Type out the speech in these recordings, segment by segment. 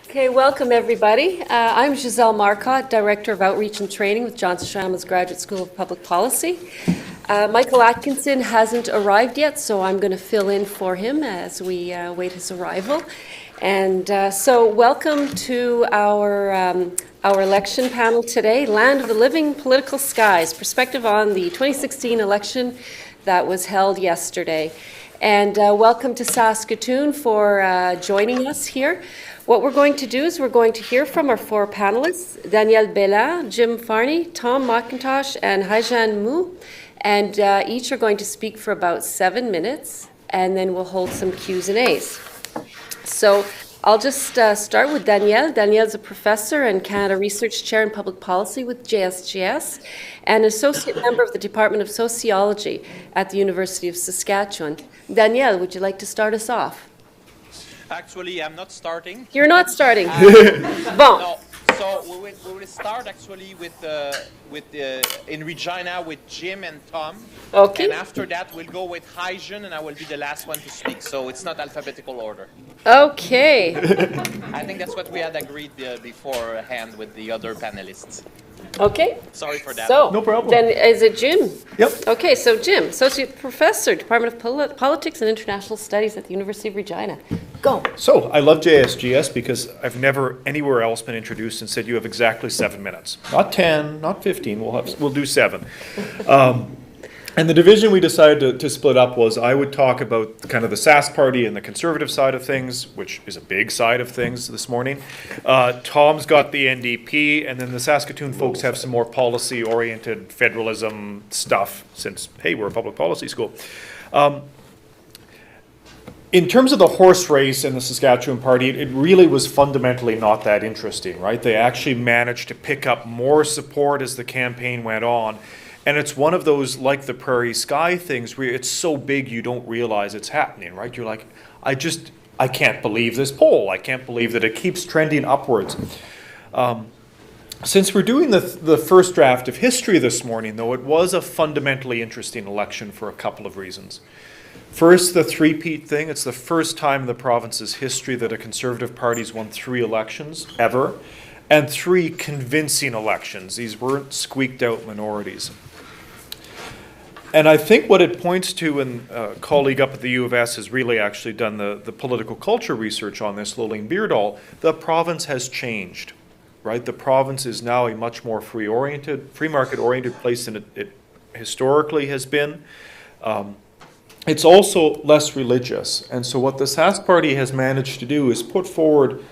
Okay, welcome everybody. I'm Giselle Marcotte, Director of Outreach and Training with John Strama's Graduate School of Public Policy. Michael Atkinson hasn't arrived yet, so I'm going to fill in for him as we wait his arrival. And so welcome to our election panel today, Land of the Living Political Skies, perspective on the 2016 election that was held yesterday. And welcome to Saskatoon for joining us here. What we're going to do is we're going to hear from our four panelists, Danielle Bella, Jim Farney, Tom McIntosh, and Haijan Mu. And each are going to speak for about 7 minutes, and then we'll hold some Q's and A's. So I'll just start with Danielle. Danielle is a professor and Canada Research Chair in Public Policy with JSGS and associate member of the Department of Sociology at the University of Saskatchewan. Danielle, would you like to start us off? Actually, I'm not starting. You're not starting. Bon. No. So we will start actually with in Regina with Jim and Tom. Okay. And after that, we'll go with Haijan, and I will be the last one to speak. So it's not alphabetical order. Okay. I think that's what we had agreed beforehand with the other panelists. Okay. Sorry for that. So, no problem. Then is it Jim? Yep. Okay, so Jim, Associate Professor, Department of Politics and International Studies at the University of Regina. Go. So I love JSGS because I've never anywhere else been introduced and said you have exactly 7 minutes. Not 10, not 15, we'll do 7. And the division we decided to split up was I would talk about kind of the Sask party and the conservative side of things, which is a big side of things this morning. Tom's got the NDP, and then the Saskatoon folks have some more policy-oriented federalism stuff since, hey, we're a public policy school. In terms of the horse race in the Saskatchewan party, it really was fundamentally not that interesting, right? They actually managed to pick up more support as the campaign went on. And it's one of those, like the Prairie Sky things, where it's so big you don't realize it's happening, right? You're like, I can't believe this poll. I can't believe that it keeps trending upwards. Since we're doing the first draft of history this morning, though, it was a fundamentally interesting election for a couple of reasons. First, the three-peat thing. It's the first time in the province's history that a Conservative party's won 3 elections, ever, and 3 convincing elections. These weren't squeaked-out minorities. And I think what it points to, and a colleague up at the U of S has really actually done the political culture research on this, Lillian Beardall, the province has changed, right? The province is now a much more free market-oriented place than it historically has been. It's also less religious. And so what the Sask Party has managed to do is put forward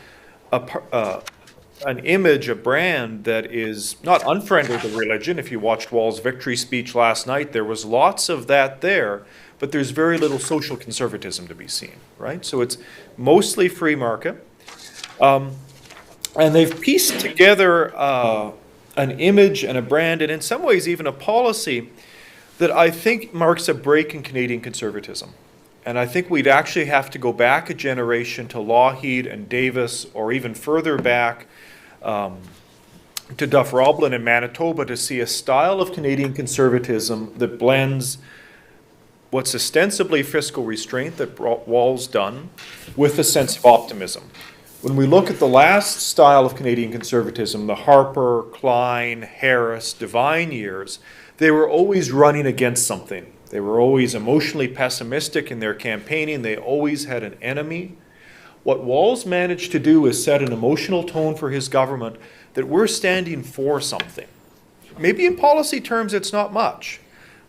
an image, a brand that is not unfriendly to religion. If you watched Wall's victory speech last night, there was lots of that there, but there's very little social conservatism to be seen, right? So it's mostly free market. And they've pieced together an image and a brand, and in some ways even a policy that I think marks a break in Canadian conservatism. And I think we'd actually have to go back a generation to Lougheed and Davis, or even further back to Duff Roblin in Manitoba, to see a style of Canadian conservatism that blends what's ostensibly fiscal restraint that Wall's done with a sense of optimism. When we look at the last style of Canadian conservatism, the Harper, Klein, Harris, Devine years, they were always running against something. They were always emotionally pessimistic in their campaigning. They always had an enemy. What Wall's managed to do is set an emotional tone for his government that we're standing for something. Maybe in policy terms it's not much,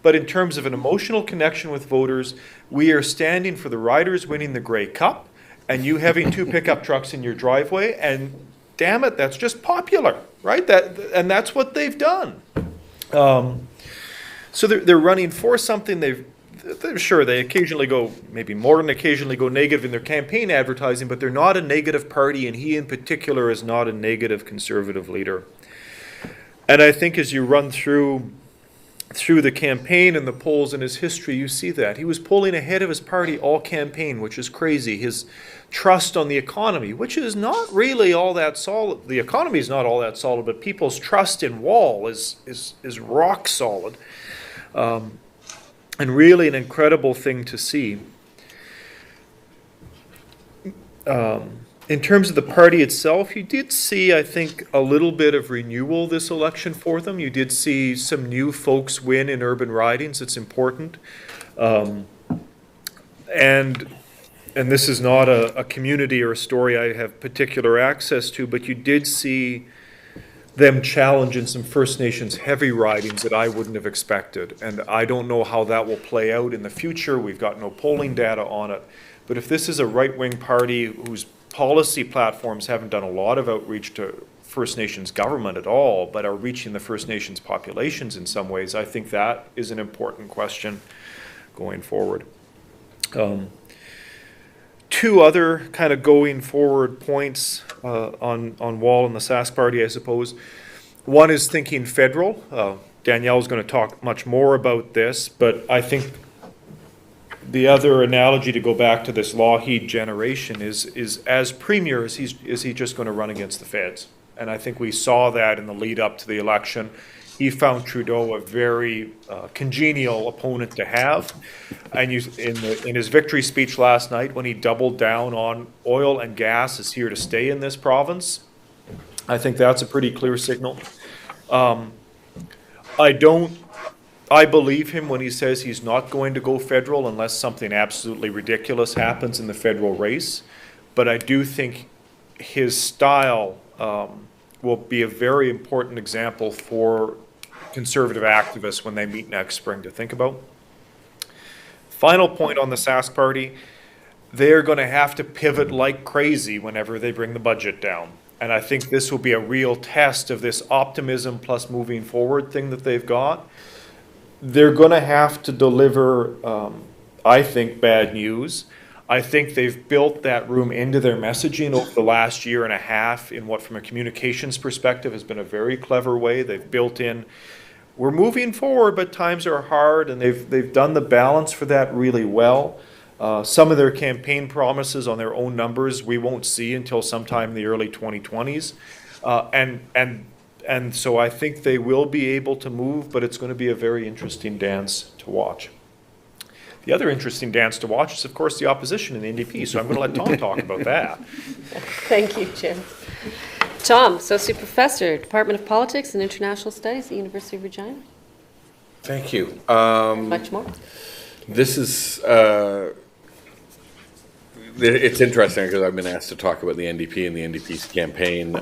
but in terms of an emotional connection with voters, we are standing for the riders winning the Grey Cup and you having 2 pickup trucks in your driveway, and damn it, that's just popular, right? And that's what they've done. So they're running for something. They occasionally go, maybe more than occasionally go negative in their campaign advertising, but they're not a negative party, and he in particular is not a negative conservative leader. And I think as you run through the campaign and the polls in his history, you see that. He was polling ahead of his party all campaign, which is crazy. His trust on the economy, which is not really all that solid. The economy is not all that solid, but people's trust in Wall is rock solid. And really an incredible thing to see. In terms of the party itself, you did see, I think, a little bit of renewal this election for them. You did see some new folks win in urban ridings. It's important. And this is not a community or a story I have particular access to, but you did see them challenge in some First Nations heavy ridings that I wouldn't have expected. And I don't know how that will play out in the future. We've got no polling data on it. But if this is a right-wing party whose policy platforms haven't done a lot of outreach to First Nations government at all, but are reaching the First Nations populations in some ways, I think that is an important question going forward. Two other kind of going forward points on Wall and the Sask Party, I suppose. One is thinking federal. Danielle's going to talk much more about this, but I think the other analogy to go back to this Lougheed generation is as premier, is he just going to run against the feds? And I think we saw that in the lead up to the election. He found Trudeau a very congenial opponent to have. And in his victory speech last night, when he doubled down on oil and gas is here to stay in this province, I think that's a pretty clear signal. I believe him when he says he's not going to go federal unless something absolutely ridiculous happens in the federal race. But I do think his style will be a very important example for Conservative activists when they meet next spring to think about. Final point on the Sask Party, they're going to have to pivot like crazy whenever they bring the budget down. And I think this will be a real test of this optimism plus moving forward thing that they've got. They're going to have to deliver, I think, bad news. I think they've built that room into their messaging over the last year and a half in what, from a communications perspective, has been a very clever way. They've built in, we're moving forward, but times are hard, and they've done the balance for that really well. Some of their campaign promises on their own numbers we won't see until sometime in the early 2020s. And so I think they will be able to move, but it's going to be a very interesting dance to watch. The other interesting dance to watch is, of course, the opposition in the NDP, so I'm going to let Tom talk about that. Thank you, Jim. Tom, Associate Professor, Department of Politics and International Studies at the University of Regina. Thank you. Much more. This is, it's interesting because I've been asked to talk about the NDP and the NDP's campaign.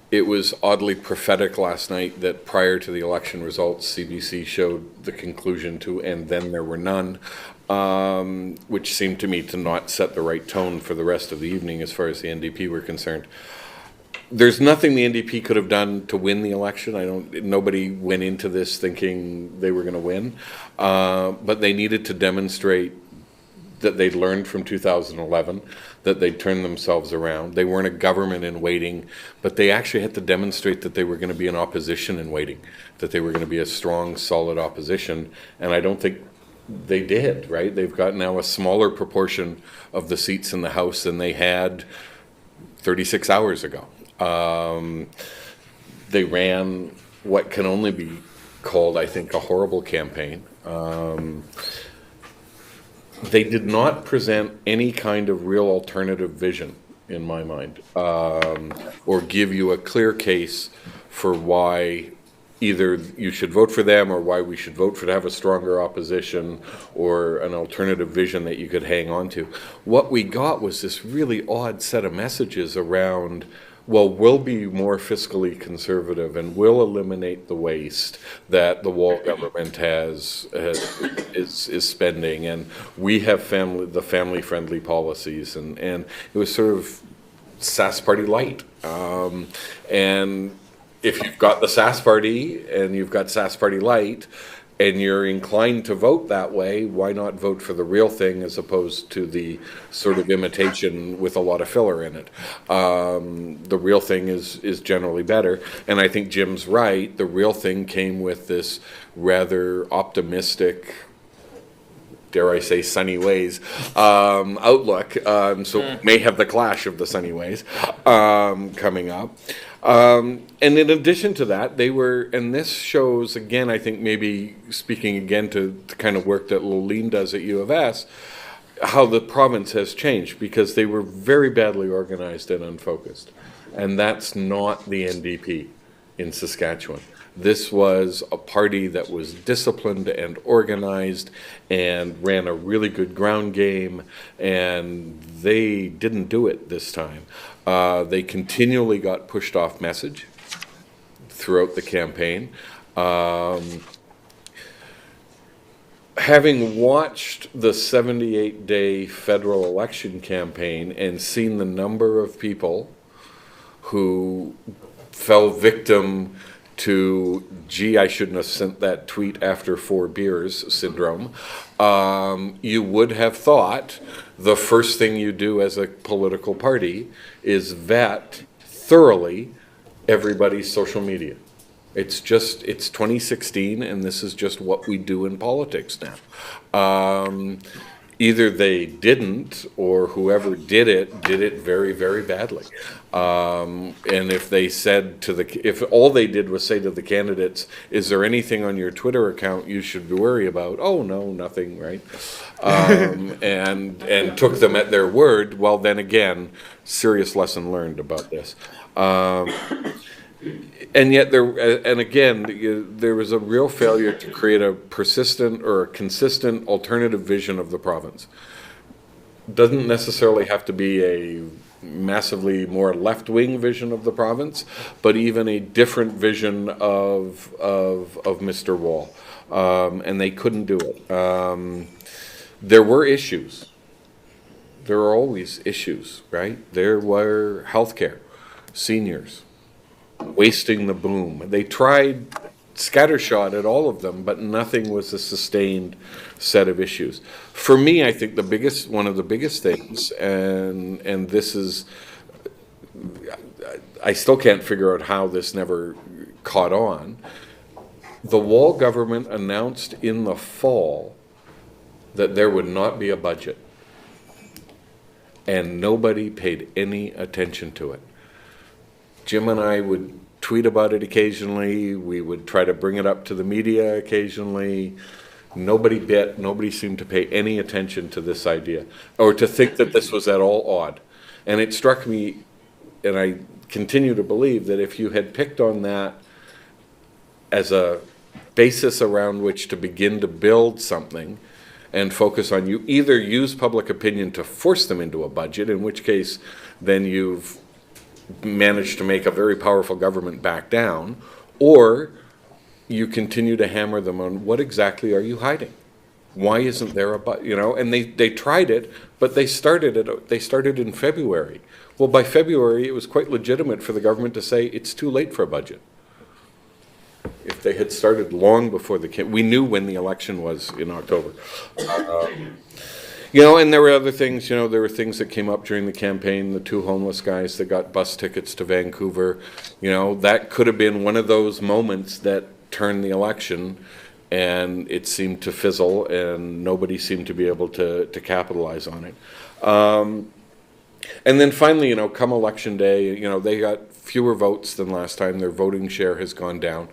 It was oddly prophetic last night that prior to the election results, CBC showed the conclusion to "and then there were none," which seemed to me to not set the right tone for the rest of the evening as far as the NDP were concerned. There's nothing the NDP could have done to win the election. Nobody went into this thinking they were going to win, but they needed to demonstrate that they'd learned from 2011, that they'd turned themselves around. They weren't a government in waiting, but they actually had to demonstrate that they were going to be an opposition in waiting, that they were going to be a strong, solid opposition, and I don't think they did, right? They've got now a smaller proportion of the seats in the House than they had 36 hours ago. They ran what can only be called, I think, a horrible campaign. They did not present any kind of real alternative vision, in my mind, or give you a clear case for why either you should vote for them or why we should vote for to have a stronger opposition or an alternative vision that you could hang on to. What we got was this really odd set of messages around, well, we'll be more fiscally conservative and we'll eliminate the waste that the Wall government is spending, and we have the family-friendly policies, and it was sort of Sask Party light. And if you've got the Sask Party and you've got Sask Party light, and you're inclined to vote that way, why not vote for the real thing as opposed to the sort of imitation with a lot of filler in it? The real thing is generally better, and I think Jim's right. The real thing came with this rather optimistic, dare I say, sunny ways outlook. So may have the clash of the sunny ways coming up. And in addition to that, they were, and this shows, again, I think maybe speaking again to the kind of work that Lolene does at U of S, how the province has changed, because they were very badly organized and unfocused. And that's not the NDP in Saskatchewan. This was a party that was disciplined and organized and ran a really good ground game, and they didn't do it this time. They continually got pushed off message throughout the campaign. Having watched the 78-day federal election campaign and seen the number of people who fell victim to, gee, I shouldn't have sent that tweet after 4 beers syndrome, you would have thought the first thing you do as a political party is vet thoroughly everybody's social media. It's 2016, and this is just what we do in politics now. Either they didn't, or whoever did it very, very badly. And if they said if all they did was say to the candidates, is there anything on your Twitter account you should worry about? Oh, no, nothing, right? And took them at their word, well, then again, serious lesson learned about this. And yet there was a real failure to create a persistent or a consistent alternative vision of the province. Doesn't necessarily have to be a massively more left-wing vision of the province, but even a different vision of Mr. Wall. And they couldn't do it. There were issues. There are always issues, right? There were healthcare, seniors, wasting the boom. They tried scattershot at all of them, but nothing was a sustained set of issues. For me, I think one of the biggest things, and this is, I still can't figure out how this never caught on. The Wall government announced in the fall that there would not be a budget, and nobody paid any attention to it. Jim and I would tweet about it occasionally. We would try to bring it up to the media occasionally. Nobody seemed to pay any attention to this idea, or to think that this was at all odd. And it struck me, and I continue to believe, that if you had picked on that as a basis around which to begin to build something and focus on, you either use public opinion to force them into a budget, in which case then you've managed to make a very powerful government back down, or you continue to hammer them on what exactly are you hiding? Why isn't there a budget? And they tried it, but they started in February. Well, by February, it was quite legitimate for the government to say it's too late for a budget. If they had started long before we knew when the election was in October. And there were other things, there were things that came up during the campaign, the 2 homeless guys that got bus tickets to Vancouver. That could have been one of those moments that turned the election, and it seemed to fizzle, and nobody seemed to be able to capitalize on it. And then finally, come election day, they got fewer votes than last time. Their voting share has gone down.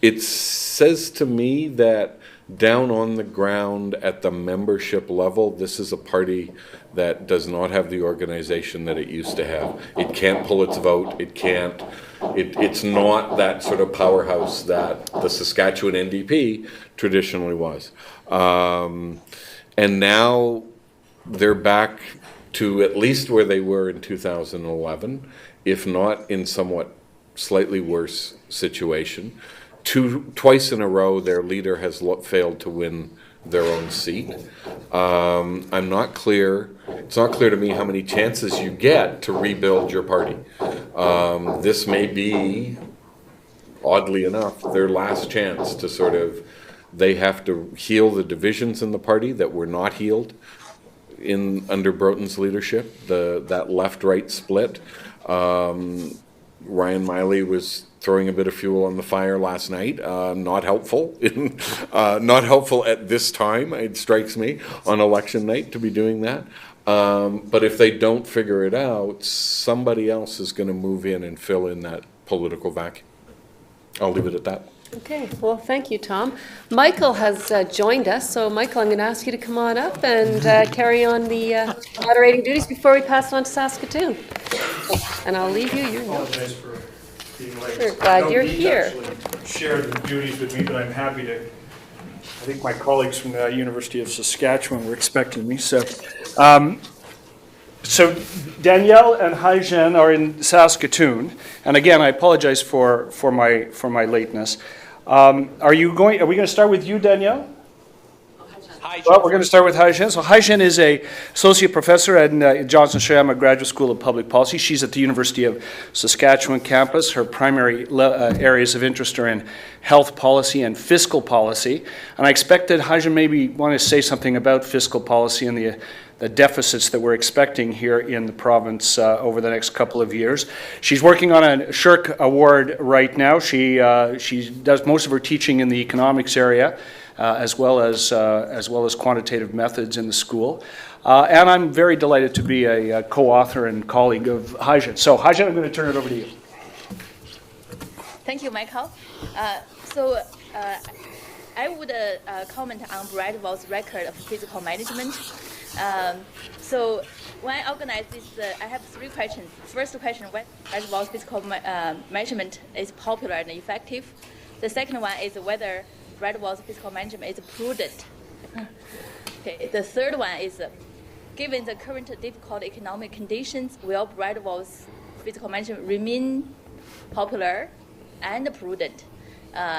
It says to me that down on the ground at the membership level, this is a party that does not have the organization that it used to have. It can't pull its vote. It's not that sort of powerhouse that the Saskatchewan NDP traditionally was. And now they're back to at least where they were in 2011, if not in somewhat slightly worse situation. Twice in a row, their leader has failed to win their own seat. I'm not clear. It's not clear to me how many chances you get to rebuild your party. This may be, oddly enough, their last chance to they have to heal the divisions in the party that were not healed under Broten's leadership, that left-right split. Ryan Miley was throwing a bit of fuel on the fire last night. Not helpful. Not helpful at this time, it strikes me, on election night to be doing that. But if they don't figure it out, somebody else is going to move in and fill in that political vacuum. I'll leave it at that. Okay, well, thank you, Tom. Michael has joined us, so Michael, I'm going to ask you to come on up and carry on the moderating duties before we pass on to Saskatoon. And I'll leave you your notes. Apologize for being late. We're glad No, you're Dean here. actually shared the duties with me, but I'm happy to. I think my colleagues from the University of Saskatchewan were expecting me. So Danielle and Haijen are in Saskatoon, and again, I apologize for my lateness. Are we going to start with you, Danielle? Hi, Well, we're going to start with Haijen. So Haijen is a associate professor at Johnson Shayama Graduate School of Public Policy. She's at the University of Saskatchewan campus. Her primary areas of interest are in health policy and fiscal policy. And I expect that Haijen maybe want to say something about fiscal policy and the deficits that we're expecting here in the province over the next couple of years. She's working on a Shirk Award right now. She does most of her teaching in the economics area, as well as quantitative methods in the school. And I'm very delighted to be a co-author and colleague of Haijen. So Haijen, I'm going to turn it over to you. Thank you, Michael. I would comment on Bradwell's record of physical management. So when I organized this, I have three questions. First question, whether Bradwell's physical management is popular and effective. The second one is whether Bradwell's fiscal management is prudent. Okay. The third one is, given the current difficult economic conditions, will Bradwell's fiscal management remain popular and prudent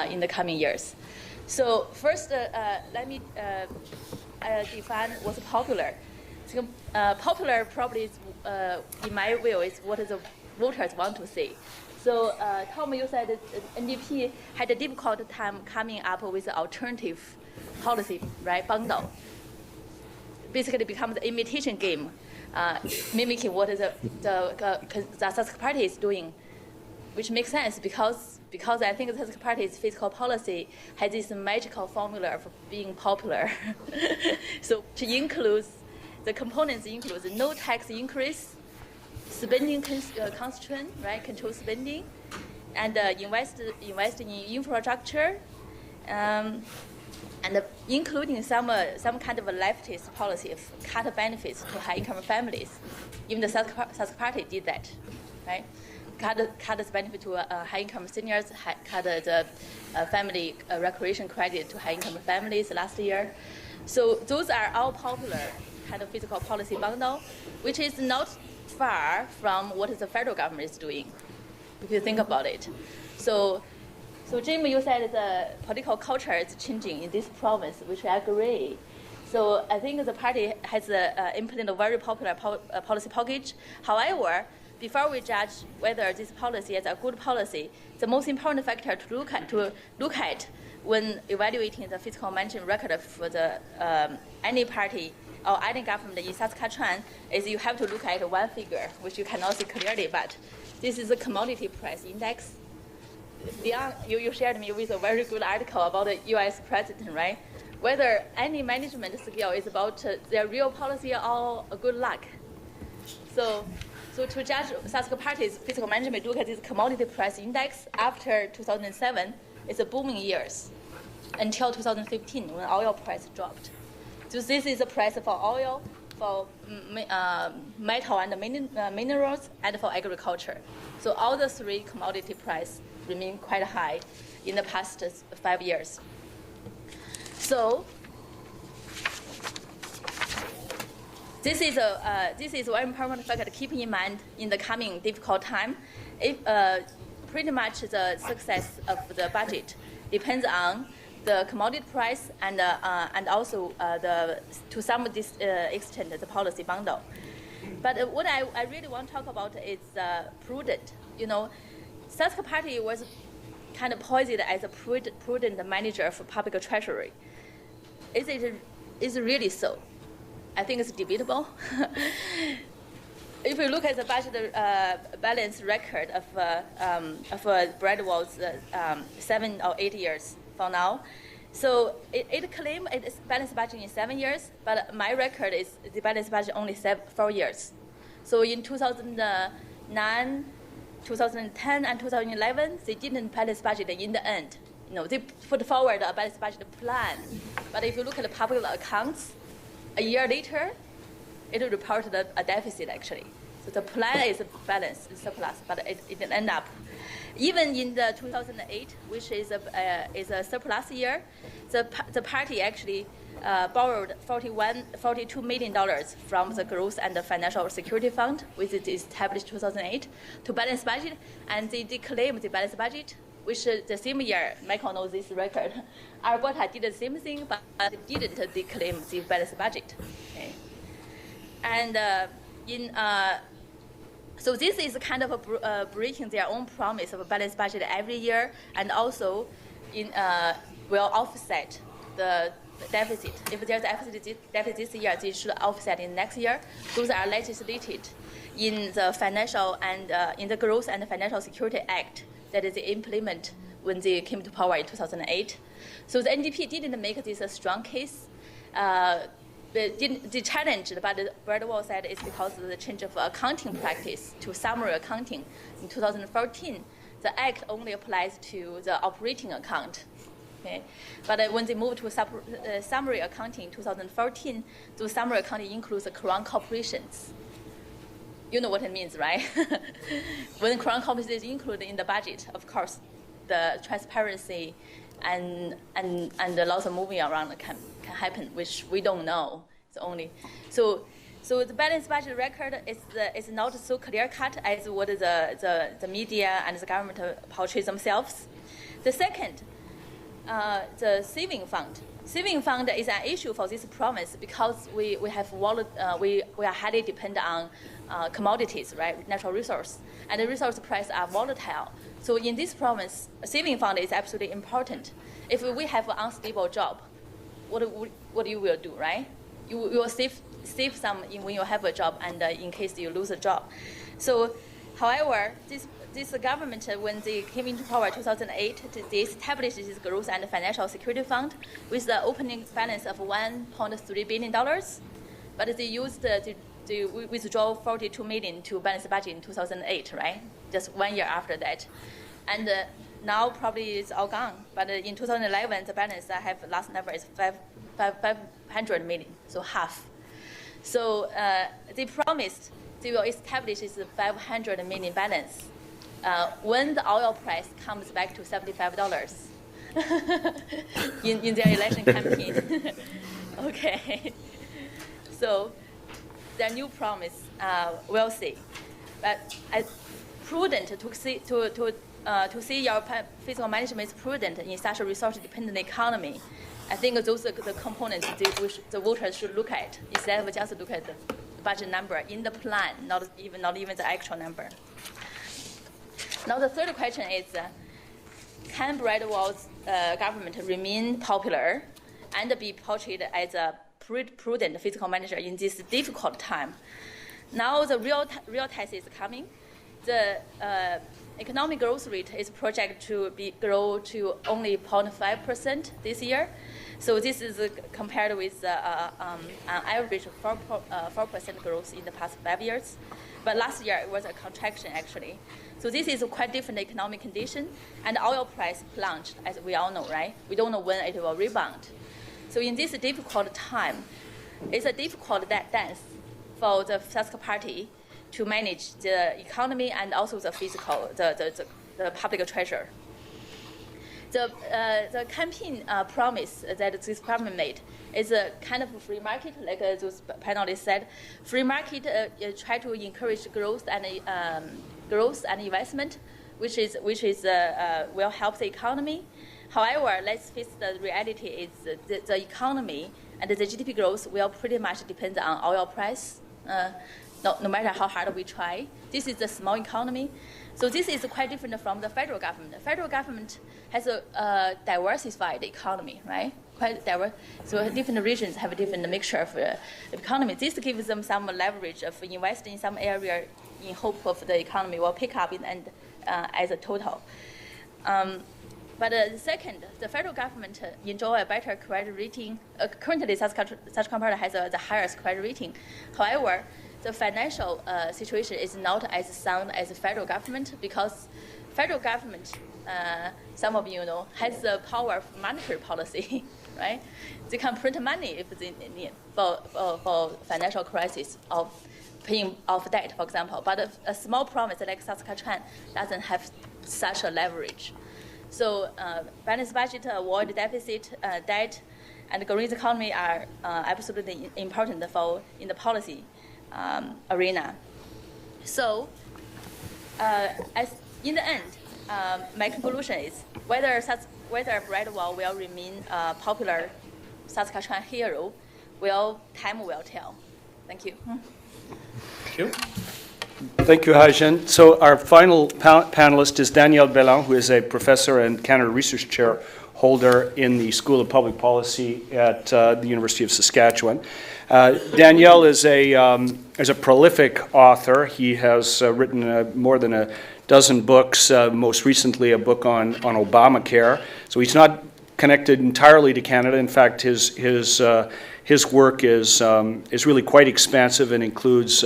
in the coming years? So first, let me define what's popular. So, popular probably is, in my view, is what the voters want to see. So, Tom, you said NDP had a difficult time coming up with an alternative policy, right, bundle. Basically becomes an imitation game, mimicking what the Saskatchewan Party is doing, which makes sense because I think the Saskatchewan Party's fiscal policy has this magical formula for being popular. So to include, the components include no tax increase, spending constraint, right? Control spending, and invest in infrastructure, and including some kind of a leftist policy of cut benefits to high-income families. Even the Saskatchewan Party did that, right? Cut the benefit to high-income seniors, cut the family recreation credit to high-income families last year. So those are all popular kind of fiscal policy bundle, which is not far from what the federal government is doing, if you think about it. So Jim, you said the political culture is changing in this province, which I agree. So I think the party has implemented a very popular policy package. However, before we judge whether this policy is a good policy, the most important factor to look at when evaluating the fiscal management record for the any party or any government in Saskatchewan is you have to look at one figure, which you cannot see clearly, but this is the commodity price index. You shared me with a very good article about the U.S. president, right? Whether any management skill is about their real policy or a good luck. So to judge Saskatchewan Party's fiscal management, look at this commodity price index after 2007, it's a booming years until 2015 when oil price dropped. So this is the price for oil, for metal and minerals, and for agriculture. So all the three commodity price remain quite high in the past 5 years. So this is one important factor to keep in mind in the coming difficult time. If pretty much the success of the budget depends on the commodity price and also to some extent the policy bundle. But what I really want to talk about is prudent. You know, Saskatchewan Party was kind of poised as a prudent manager for public treasury. Is it really so? I think it's debatable. If you look at the budget balance record of Bradwell's 7 or 8 years from now, so it claims it's balanced budget in 7 years, but my record is the balanced budget only 4 years. So in 2009, 2010, and 2011, they didn't balance budget in the end they put forward a balanced budget plan. But if you look at the public accounts, a year later, it reported a deficit actually. So the plan is balanced, surplus, but it didn't end up. Even in the 2008, which is a surplus year, the party actually borrowed $42 million from the Growth and the Financial Security Fund, which is established 2008, to balance budget, and they declaimed the balanced budget, which the same year, Michael knows this record, Alberta did the same thing, but they didn't declaim the balanced budget. Okay. And so this is kind of breaking their own promise of a balanced budget every year, and also will offset the deficit. If there's a deficit this year, they should offset in next year. Those are legislated in the financial and in the Growth and Financial Security Act that is implemented when they came to power in 2008. So the NDP didn't make this a strong case. The challenge, but Bradwell said, is because of the change of accounting practice to summary accounting in 2014. The act only applies to the operating account. Okay. But when they moved to summary accounting in 2014, the summary accounting includes the Crown corporations. You know what it means, right? When Crown corporations is included in the budget, of course, the transparency and lots of moving around can happen, which we don't know. It's only so the balanced budget record is not so clear cut as what the media and the government portray themselves. The second, the saving fund. Saving fund is an issue for this province because we are highly dependent on commodities, right, natural resource, and the resource prices are volatile. So in this province, a saving fund is absolutely important. If we have an unstable job, what you will do, right? You will save some when you have a job and in case you lose a job. So, however, this government, when they came into power in 2008, they established this Growth and Financial Security Fund with the opening balance of $1.3 billion. But they used to withdraw $42 million to balance the budget in 2008, right? Just 1 year after that. And now probably it's all gone. But in 2011, the balance I have last number is $500 million, so half. So they promised they will establish this $500 million balance when the oil price comes back to $75 in their election campaign. Okay. So their new promise, we'll see. But it's prudent to see your fiscal management is prudent in such a resource-dependent economy. I think those are the components the voters should look at instead of just look at the budget number in the plan, not even the actual number. Now the third question is, can Bradwell's government remain popular and be portrayed as a prudent fiscal manager in this difficult time? Now the real test is coming. The economic growth rate is projected to grow to only 0.5% this year. So this is compared with an average of 4% growth in the past 5 years. But last year it was a contraction actually. So this is a quite different economic condition, and oil price plunged, as we all know, right? We don't know when it will rebound. So in this difficult time, it's a difficult dance for the Fiscal Party to manage the economy and also the fiscal, the public treasure. The campaign promise that this government made is a kind of a free market, like those panelists said. Free market try to encourage growth and investment, which will help the economy. However, let's face the reality is the economy and the GDP growth will pretty much depend on oil price. No matter how hard we try, this is a small economy. So this is quite different from the federal government. The federal government has a diversified economy, right? Quite diverse. So different regions have a different mixture of economy. This gives them some leverage of investing in some area in hope of the economy will pick up in and as a total. But second, the federal government enjoy a better credit rating. Currently, Saskatchewan has the highest credit rating. However, the financial situation is not as sound as the federal government, because federal government, some of you know, has the power of monetary policy, right? They can print money if they need for financial crisis of paying off debt, for example. But a small province like Saskatchewan doesn't have such a leverage. So balanced budget, avoid deficit, debt, and green economy are absolutely important in the policy arena. So as in the end, my conclusion is whether Brad Wall will remain a popular Saskatchewan hero, time will tell. Thank you. Thank you. Thank you, Hajin. So our final panelist is Danielle Bella, who is a professor and Canada Research Chair holder in the School of Public Policy at the University of Saskatchewan. Danielle is a prolific author. He has written more than a dozen books, most recently a book on Obamacare. So he's not connected entirely to Canada. In fact, his work is really quite expansive and includes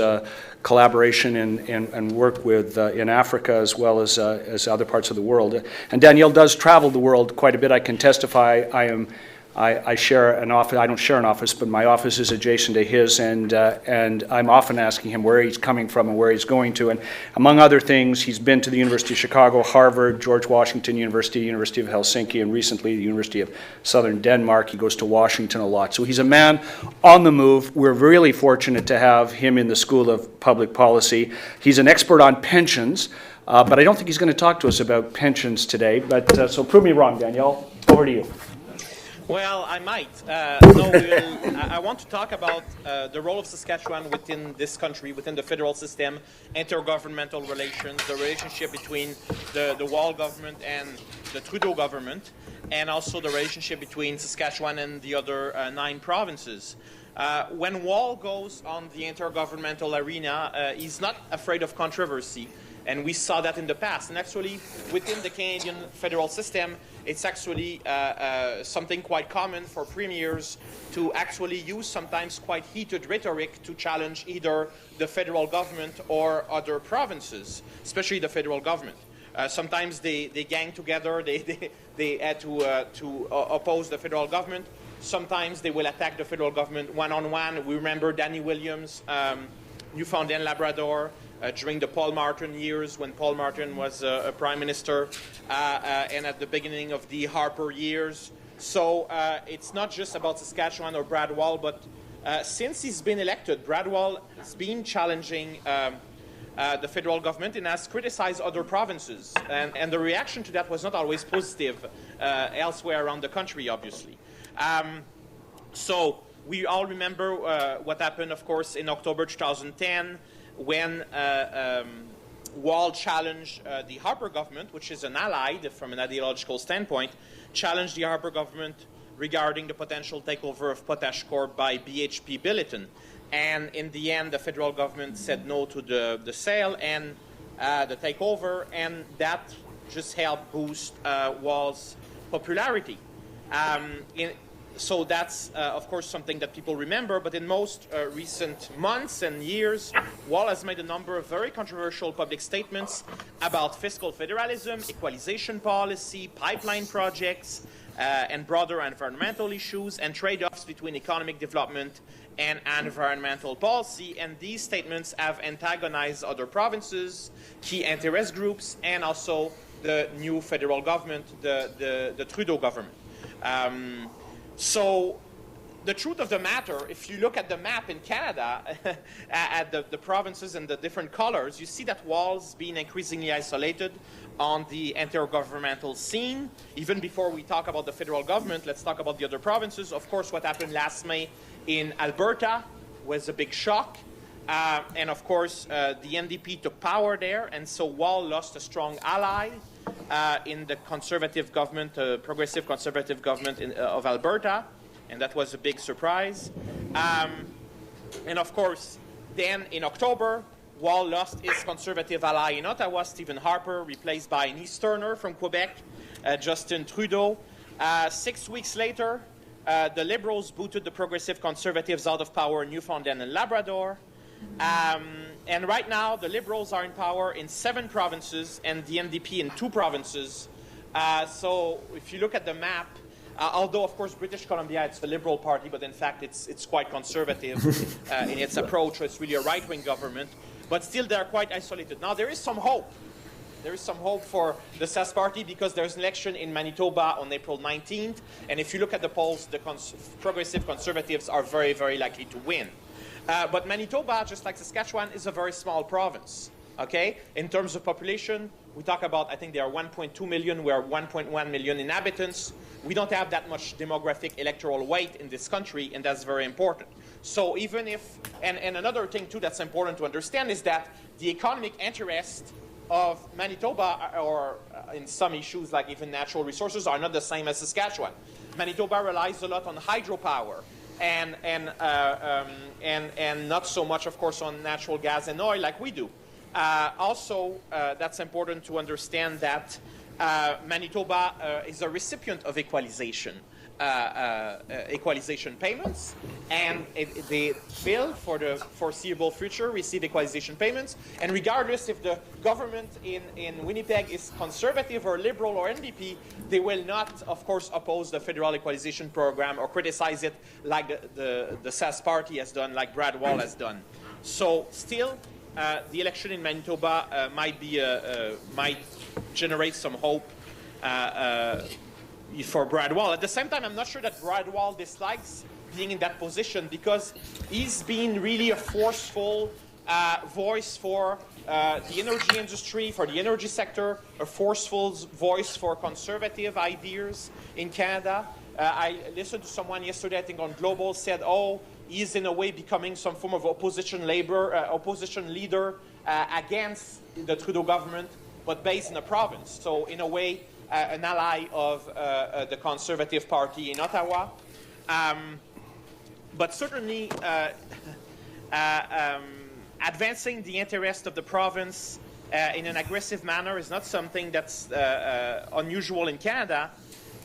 collaboration and work with in Africa as well as other parts of the world. And Danielle does travel the world quite a bit. I can testify. I share an office. I don't share an office, but my office is adjacent to his, and I'm often asking him where he's coming from and where he's going to. And among other things, he's been to the University of Chicago, Harvard, George Washington University, University of Helsinki, and recently the University of Southern Denmark. He goes to Washington a lot. So he's a man on the move. We're really fortunate to have him in the School of Public Policy. He's an expert on pensions, but I don't think he's going to talk to us about pensions today. But so prove me wrong, Danielle. Over to you. Well, I might. I want to talk about the role of Saskatchewan within this country, within the federal system, intergovernmental relations, the relationship between the Wall government and the Trudeau government, and also the relationship between Saskatchewan and the other 9 provinces. When Wall goes on the intergovernmental arena, he's not afraid of controversy. And we saw that in the past. And actually, within the Canadian federal system, it's actually something quite common for premiers to actually use sometimes quite heated rhetoric to challenge either the federal government or other provinces, especially the federal government. Sometimes they gang together, they had to oppose the federal government. Sometimes they will attack the federal government one-on-one. We remember Danny Williams, Newfoundland Labrador, during the Paul Martin years when Paul Martin was a prime minister, and at the beginning of the Harper years. So it's not just about Saskatchewan or Brad Wall, but since he's been elected, Brad Wall has been challenging the federal government and has criticized other provinces. And the reaction to that was not always positive elsewhere around the country, obviously. So we all remember what happened, of course, in October 2010, when Wall challenged the Harper government, which is an ally from an ideological standpoint, challenged the Harper government regarding the potential takeover of Potash Corp by BHP Billiton. And in the end, the federal government said no to the sale and the takeover, and that just helped boost Wall's popularity. So that's, of course, something that people remember, but in most recent months and years, Wall has made a number of very controversial public statements about fiscal federalism, equalization policy, pipeline projects, and broader environmental issues, and trade-offs between economic development and environmental policy. And these statements have antagonized other provinces, key interest groups, and also the new federal government, the Trudeau government. So the truth of the matter, if you look at the map in Canada, at the provinces and the different colors, you see that Wall's been increasingly isolated on the intergovernmental scene. Even before we talk about the federal government, let's talk about the other provinces. Of course, what happened last May in Alberta was a big shock. And of course, the NDP took power there, and so Wall lost a strong ally in the conservative government, progressive conservative government of Alberta, and that was a big surprise. And of course, then in October, Wall lost his conservative ally in Ottawa, Stephen Harper, replaced by an Easterner from Quebec, Justin Trudeau. 6 weeks later, the Liberals booted the progressive conservatives out of power in Newfoundland and Labrador. And right now, the Liberals are in power in 7 provinces and the NDP in 2 provinces. So if you look at the map, although, of course, British Columbia, it's the Liberal Party, but in fact, it's quite conservative in its approach. It's really a right-wing government. But still, they're quite isolated. Now, there is some hope. There is some hope for the Sask Party because there's an election in Manitoba on April 19th. And if you look at the polls, the progressive Conservatives are very, very likely to win. But Manitoba, just like Saskatchewan, is a very small province. Okay? In terms of population, we talk about, I think there are 1.2 million, we are 1.1 million inhabitants. We don't have that much demographic electoral weight in this country, and that's very important. So even if, and another thing too that's important to understand is that the economic interest of Manitoba, or in some issues like even natural resources, are not the same as Saskatchewan. Manitoba relies a lot on hydropower and not so much, of course, on natural gas and oil like we do. Also, that's important to understand that Manitoba is a recipient of equalization payments, and they will, for the foreseeable future, receive equalization payments. And regardless if the government in Winnipeg is conservative or liberal or NDP, they will not, of course, oppose the federal equalization program or criticize it like the Sask Party has done, like Brad Wall has done. So still, the election in Manitoba might generate some hope for Brad Wall. At the same time, I'm not sure that Brad Wall dislikes being in that position because he's been really a forceful voice for the energy industry, for the energy sector, a forceful voice for conservative ideas in Canada. I listened to someone yesterday, I think on Global, said, oh, he's in a way becoming some form of opposition leader against the Trudeau government, but based in a province. So in a way, an ally of the Conservative Party in Ottawa. But certainly advancing the interest of the province in an aggressive manner is not something that's unusual in Canada.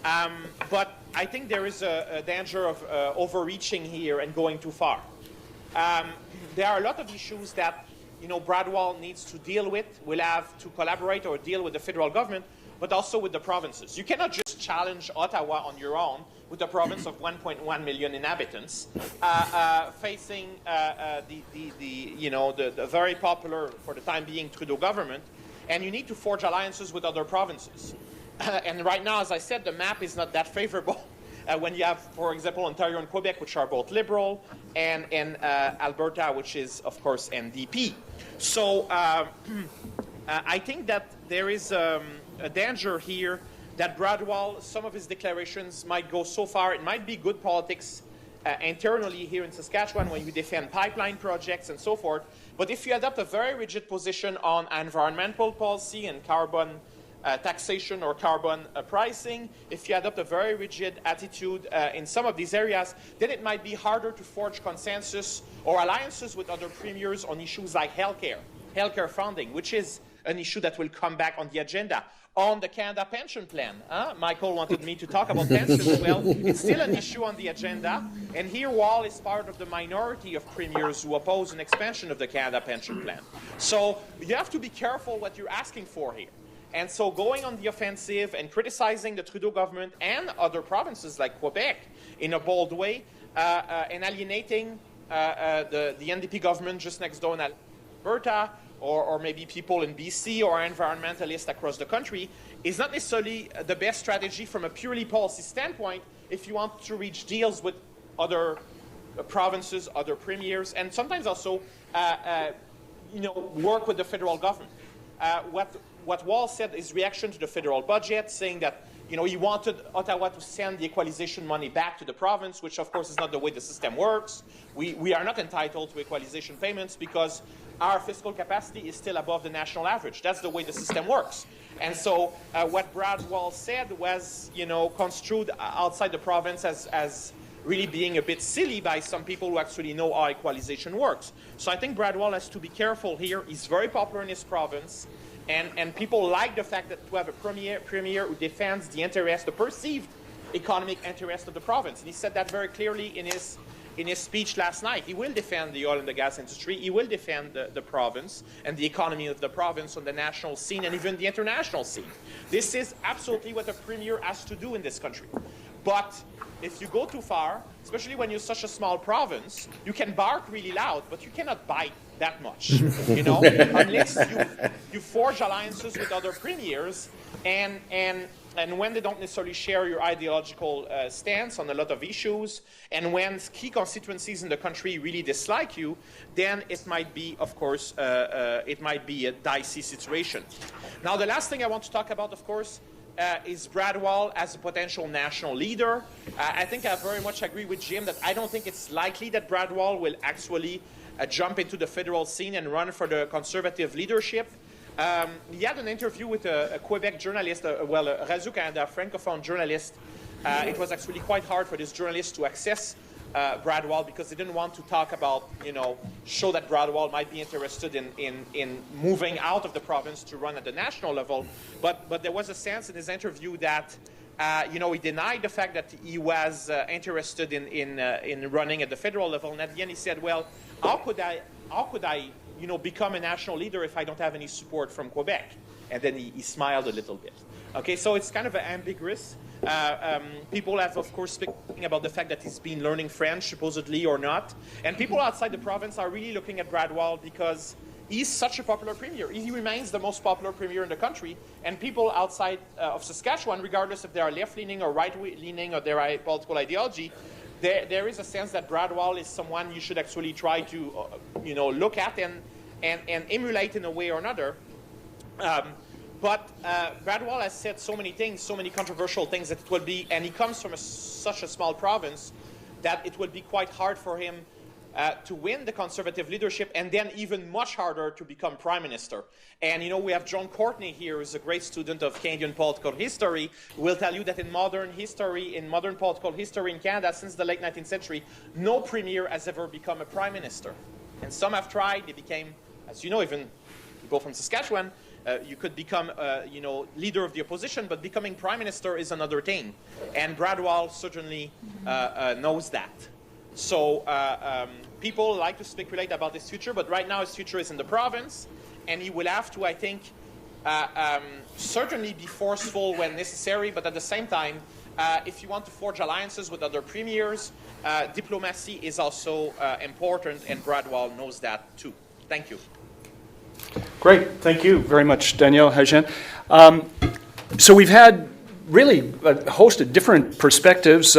But I think there is a danger of overreaching here and going too far. There are a lot of issues that Brad Wall needs to deal with. We'll have to collaborate or deal with the federal government, but also with the provinces. You cannot just challenge Ottawa on your own with a province of 1.1 million inhabitants, facing the very popular, for the time being, Trudeau government, and you need to forge alliances with other provinces. And right now, as I said, the map is not that favorable. When you have, for example, Ontario and Quebec, which are both Liberal, and Alberta, which is, of course, NDP. So I think that there is a danger here that Brad Wall, some of his declarations might go so far. It might be good politics internally here in Saskatchewan when you defend pipeline projects and so forth. But if you adopt a very rigid position on environmental policy and carbon taxation or carbon pricing, if you adopt a very rigid attitude in some of these areas, then it might be harder to forge consensus or alliances with other premiers on issues like healthcare funding, which is an issue that will come back on the agenda. On the Canada pension plan, Michael wanted me to talk about pensions. Well, it's still an issue on the agenda, and here Wall is part of the minority of premiers who oppose an expansion of the Canada pension plan. So you have to be careful what you're asking for here. And so going on the offensive and criticizing the Trudeau government and other provinces like Quebec in a bold way and alienating the NDP government just next door in Alberta or maybe people in BC or environmentalists across the country is not necessarily the best strategy from a purely policy standpoint if you want to reach deals with other provinces, other premiers, and sometimes also work with the federal government. What Wall said is reaction to the federal budget, saying that he wanted Ottawa to send the equalization money back to the province, which of course is not the way the system works. We are not entitled to equalization payments because our fiscal capacity is still above the national average. That's the way the system works. And so what Brad Wall said was construed outside the province as really being a bit silly by some people who actually know how equalization works. So I think Brad Wall has to be careful here. He's very popular in his province. And people like the fact that to have a premier who defends the perceived economic interest of the province. And he said that very clearly in his in his speech last night, he will defend the oil and the gas industry. He will defend the province and the economy of the province on the national scene and even the international scene. This is absolutely what a premier has to do in this country. But if you go too far, especially when you're such a small province, you can bark really loud, but you cannot bite that much, you know, unless you forge alliances with other premiers and when they don't necessarily share your ideological stance on a lot of issues, and when key constituencies in the country really dislike you, then it might be, of course, it might be a dicey situation. Now, the last thing I want to talk about, of course, is Brad Wall as a potential national leader. I think I very much agree with Jim that I don't think it's likely that Brad Wall will actually jump into the federal scene and run for the Conservative leadership. He had an interview with a Quebec journalist, a Radio-Canada francophone journalist. It was actually quite hard for this journalist to access Brad Wall because they didn't want to talk about, you know, show that Brad Wall might be interested in moving out of the province to run at the national level. But there was a sense in his interview that, you know, he denied the fact that he was interested in running at the federal level. And at the end he said, well, how could I, you know, become a national leader if I don't have any support from Quebec? And then he smiled a little bit. Okay, so it's kind of ambiguous. People have, of course, speaking about the fact that he's been learning French, supposedly, or not. And people outside the province are really looking at Brad Wall because he's such a popular premier. He remains the most popular premier in the country. And people outside of Saskatchewan, regardless if they are left-leaning or right-leaning or their political ideology, there is a sense that Brad Wall is someone you should actually try to, you know, look at and emulate in a way or another. But Brad Wall has said so many things, so many controversial things that it will be, and he comes from such a small province that it will be quite hard for him to win the Conservative leadership, and then even much harder to become Prime Minister. And, you know, we have John Courtney here, who's a great student of Canadian political history, who will tell you that in modern political history in Canada, since the late 19th century, no premier has ever become a Prime Minister. And some have tried. They became, as you know, even people from Saskatchewan, you could become, you know, leader of the opposition, but becoming Prime Minister is another thing. And Brad Wall certainly knows that. So people like to speculate about his future, but right now his future is in the province, and he will have to, I think, certainly be forceful when necessary, but at the same time, if you want to forge alliances with other premiers, diplomacy is also important, and Brad Wall knows that too. Thank you. Great. Thank you very much, Danielle Hagen. So we've had really a host of different perspectives,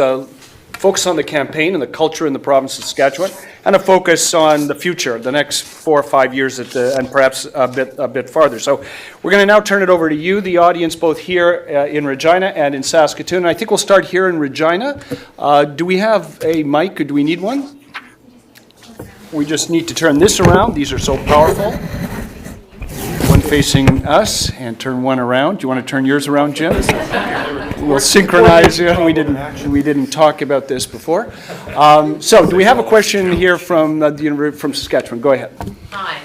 focus on the campaign and the culture in the province of Saskatchewan, and a focus on the future, the next 4 or 5 years, and perhaps a bit farther. So we're going to now turn it over to you, the audience, both here in Regina and in Saskatoon. And I think we'll start here in Regina. Do we have a mic, or do we need one? We just need to turn this around. These are so powerful. One facing us, and turn one around. Do you want to turn yours around, Jim? We'll synchronize. We didn't talk about this before. So, do we have a question here from from Saskatchewan? Go ahead. Hi.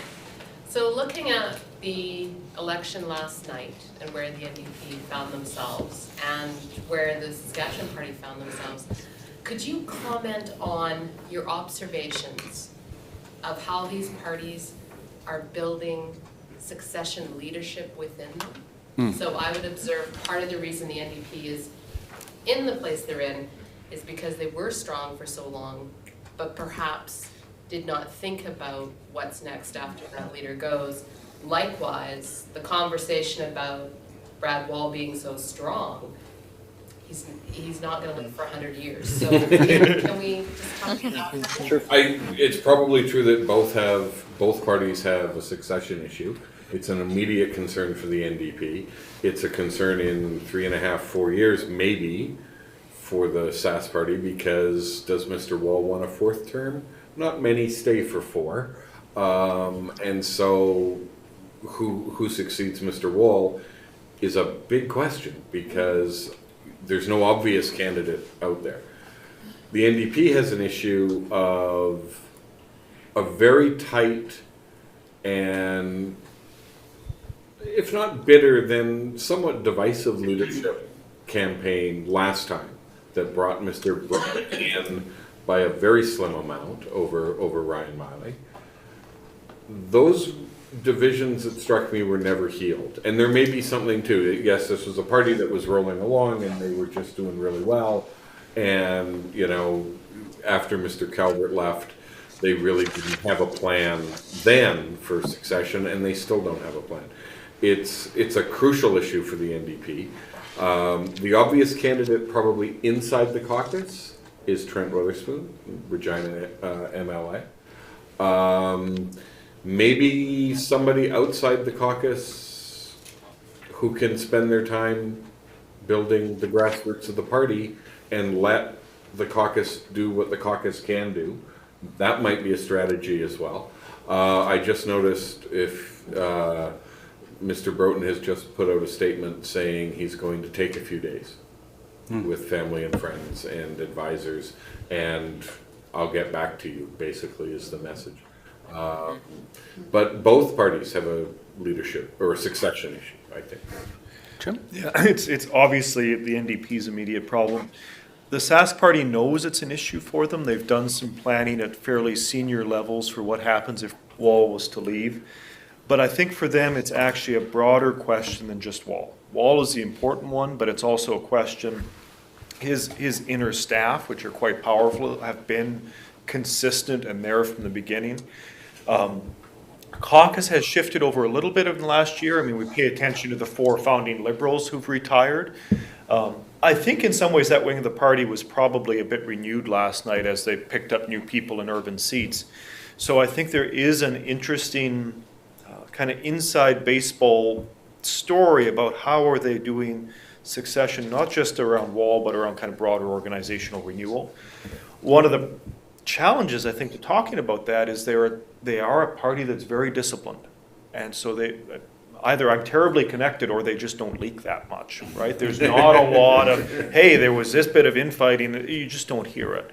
So, looking at the election last night and where the NDP found themselves and where the Saskatchewan Party found themselves, could you comment on your observations of how these parties are building succession leadership within them? So I would observe part of the reason the NDP is in the place they're in is because they were strong for so long, but perhaps did not think about what's next after that leader goes. Likewise, the conversation about Brad Wall being so strong, he's not going to live for 100 years. So can we just talk about that? Sure. It's probably true that both parties have a succession issue. It's an immediate concern for the NDP. It's a concern in 3.5, 4 years, maybe, for the Sask Party, because does Mr. Wall want a 4th term? Not many stay for 4. And so who succeeds Mr. Wall is a big question, because there's no obvious candidate out there. The NDP has an issue of a very tight and, if not bitter, then somewhat divisive leadership campaign last time that brought Mr. Brook in by a very slim amount over Ryan Miley. Those divisions, it struck me, were never healed. And there may be something to it. Yes, this was a party that was rolling along and they were just doing really well. And, you know, after Mr. Calvert left, they really didn't have a plan then for succession, and they still don't have a plan. It's a crucial issue for the NDP. The obvious candidate probably inside the caucus is Trent Witherspoon, Regina MLA. Maybe somebody outside the caucus who can spend their time building the grassroots of the party and let the caucus do what the caucus can do. That might be a strategy as well. I just noticed if Mr. Broughton has just put out a statement saying he's going to take a few days with family and friends and advisors, and I'll get back to you, basically, is the message. But both parties have a leadership or a succession issue, I think. Jim? Yeah, it's obviously the NDP's immediate problem. The Sask Party knows it's an issue for them. They've done some planning at fairly senior levels for what happens if Wall was to leave. But I think for them, it's actually a broader question than just Wall. Wall is the important one, but it's also a question. His inner staff, which are quite powerful, have been consistent and there from the beginning. Caucus has shifted over a little bit in the last year. I mean, we pay attention to the 4 founding Liberals who've retired. I think in some ways that wing of the party was probably a bit renewed last night as they picked up new people in urban seats. So I think there is an interesting kind of inside baseball story about how are they doing succession, not just around Wall, but around kind of broader organizational renewal. One of the challenges, I think, to talking about that is they are a party that's very disciplined. And so they either I'm terribly connected or they just don't leak that much, right? There's not a lot of, hey, there was this bit of infighting. You just don't hear it.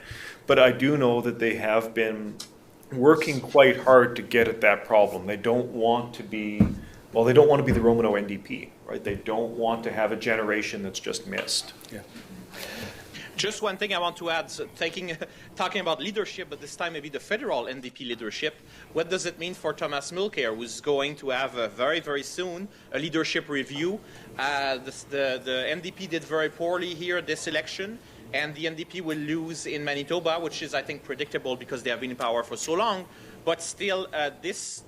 But I do know that they have been working quite hard to get at that problem. They don't want to be, well, they don't want to be the Romano NDP, right? They don't want to have a generation that's just missed. Yeah. Just one thing I want to add, so talking about leadership, but this time maybe the federal NDP leadership. What does it mean for Thomas Mulcair, who's going to have very, very soon a leadership review? The NDP did very poorly here this election, and the NDP will lose in Manitoba, which is, I think, predictable because they have been in power for so long. But still, this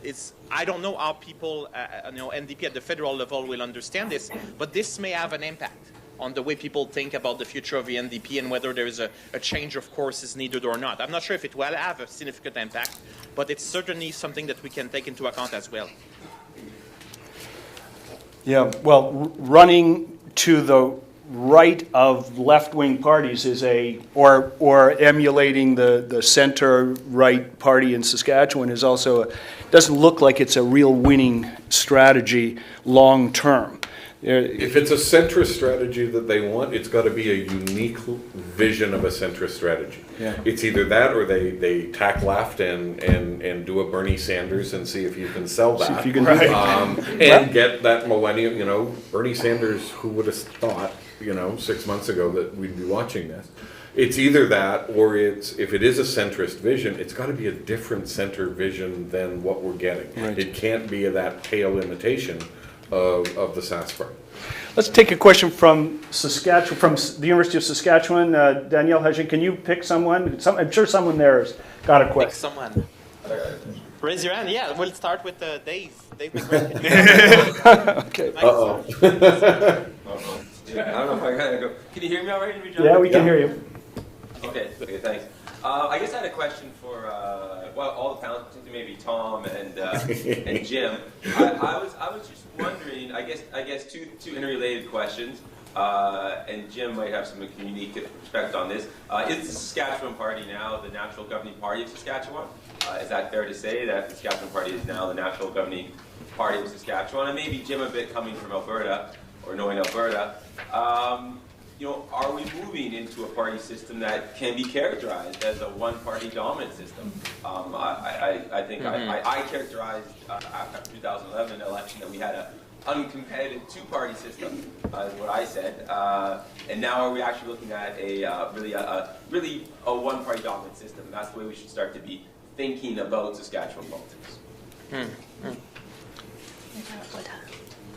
is, I don't know how people, NDP at the federal level will understand this, but this may have an impact on the way people think about the future of the NDP and whether there is a change of course is needed or not. I'm not sure if it will have a significant impact, but it's certainly something that we can take into account as well. Yeah, well, running to the right of left-wing parties is or emulating the center-right party in Saskatchewan is also, doesn't look like it's a real winning strategy long-term. If it's a centrist strategy that they want, it's got to be a unique vision of a centrist strategy. Yeah. It's either that or they tack left and do a Bernie Sanders and see if you can sell that. See if you can do that. And get that millennium, Bernie Sanders, who would have thought, 6 months ago that we'd be watching this. It's either that or if it is a centrist vision, it's got to be a different center vision than what we're getting. Right. It can't be that pale imitation of the Sask Party. Let's take a question from Saskatchewan, from the University of Saskatchewan. Danielle Bella, can you pick someone? I'm sure someone there has got a Pick question. someone. Raise your hand. Yeah, we'll start with Dave. Dave Okay. Uh-oh. I don't know if I gotta go. Can you hear me all right? Yeah, we can hear you. Okay, thanks. I guess I had a question for all the panelists, maybe Tom and Jim. I was just wondering. I guess two interrelated questions. And Jim might have some unique perspective on this. Is the Saskatchewan Party now the national governing party of Saskatchewan? Is that fair to say that the Saskatchewan Party is now the national governing party of Saskatchewan? And maybe Jim, a bit coming from Alberta or knowing Alberta. Are we moving into a party system that can be characterized as a one-party dominant system? I think I characterized after 2011 election that we had a uncompetitive two-party system, is what I said. And now are we actually looking at a really a one-party dominant system? And that's the way we should start to be thinking about Saskatchewan politics.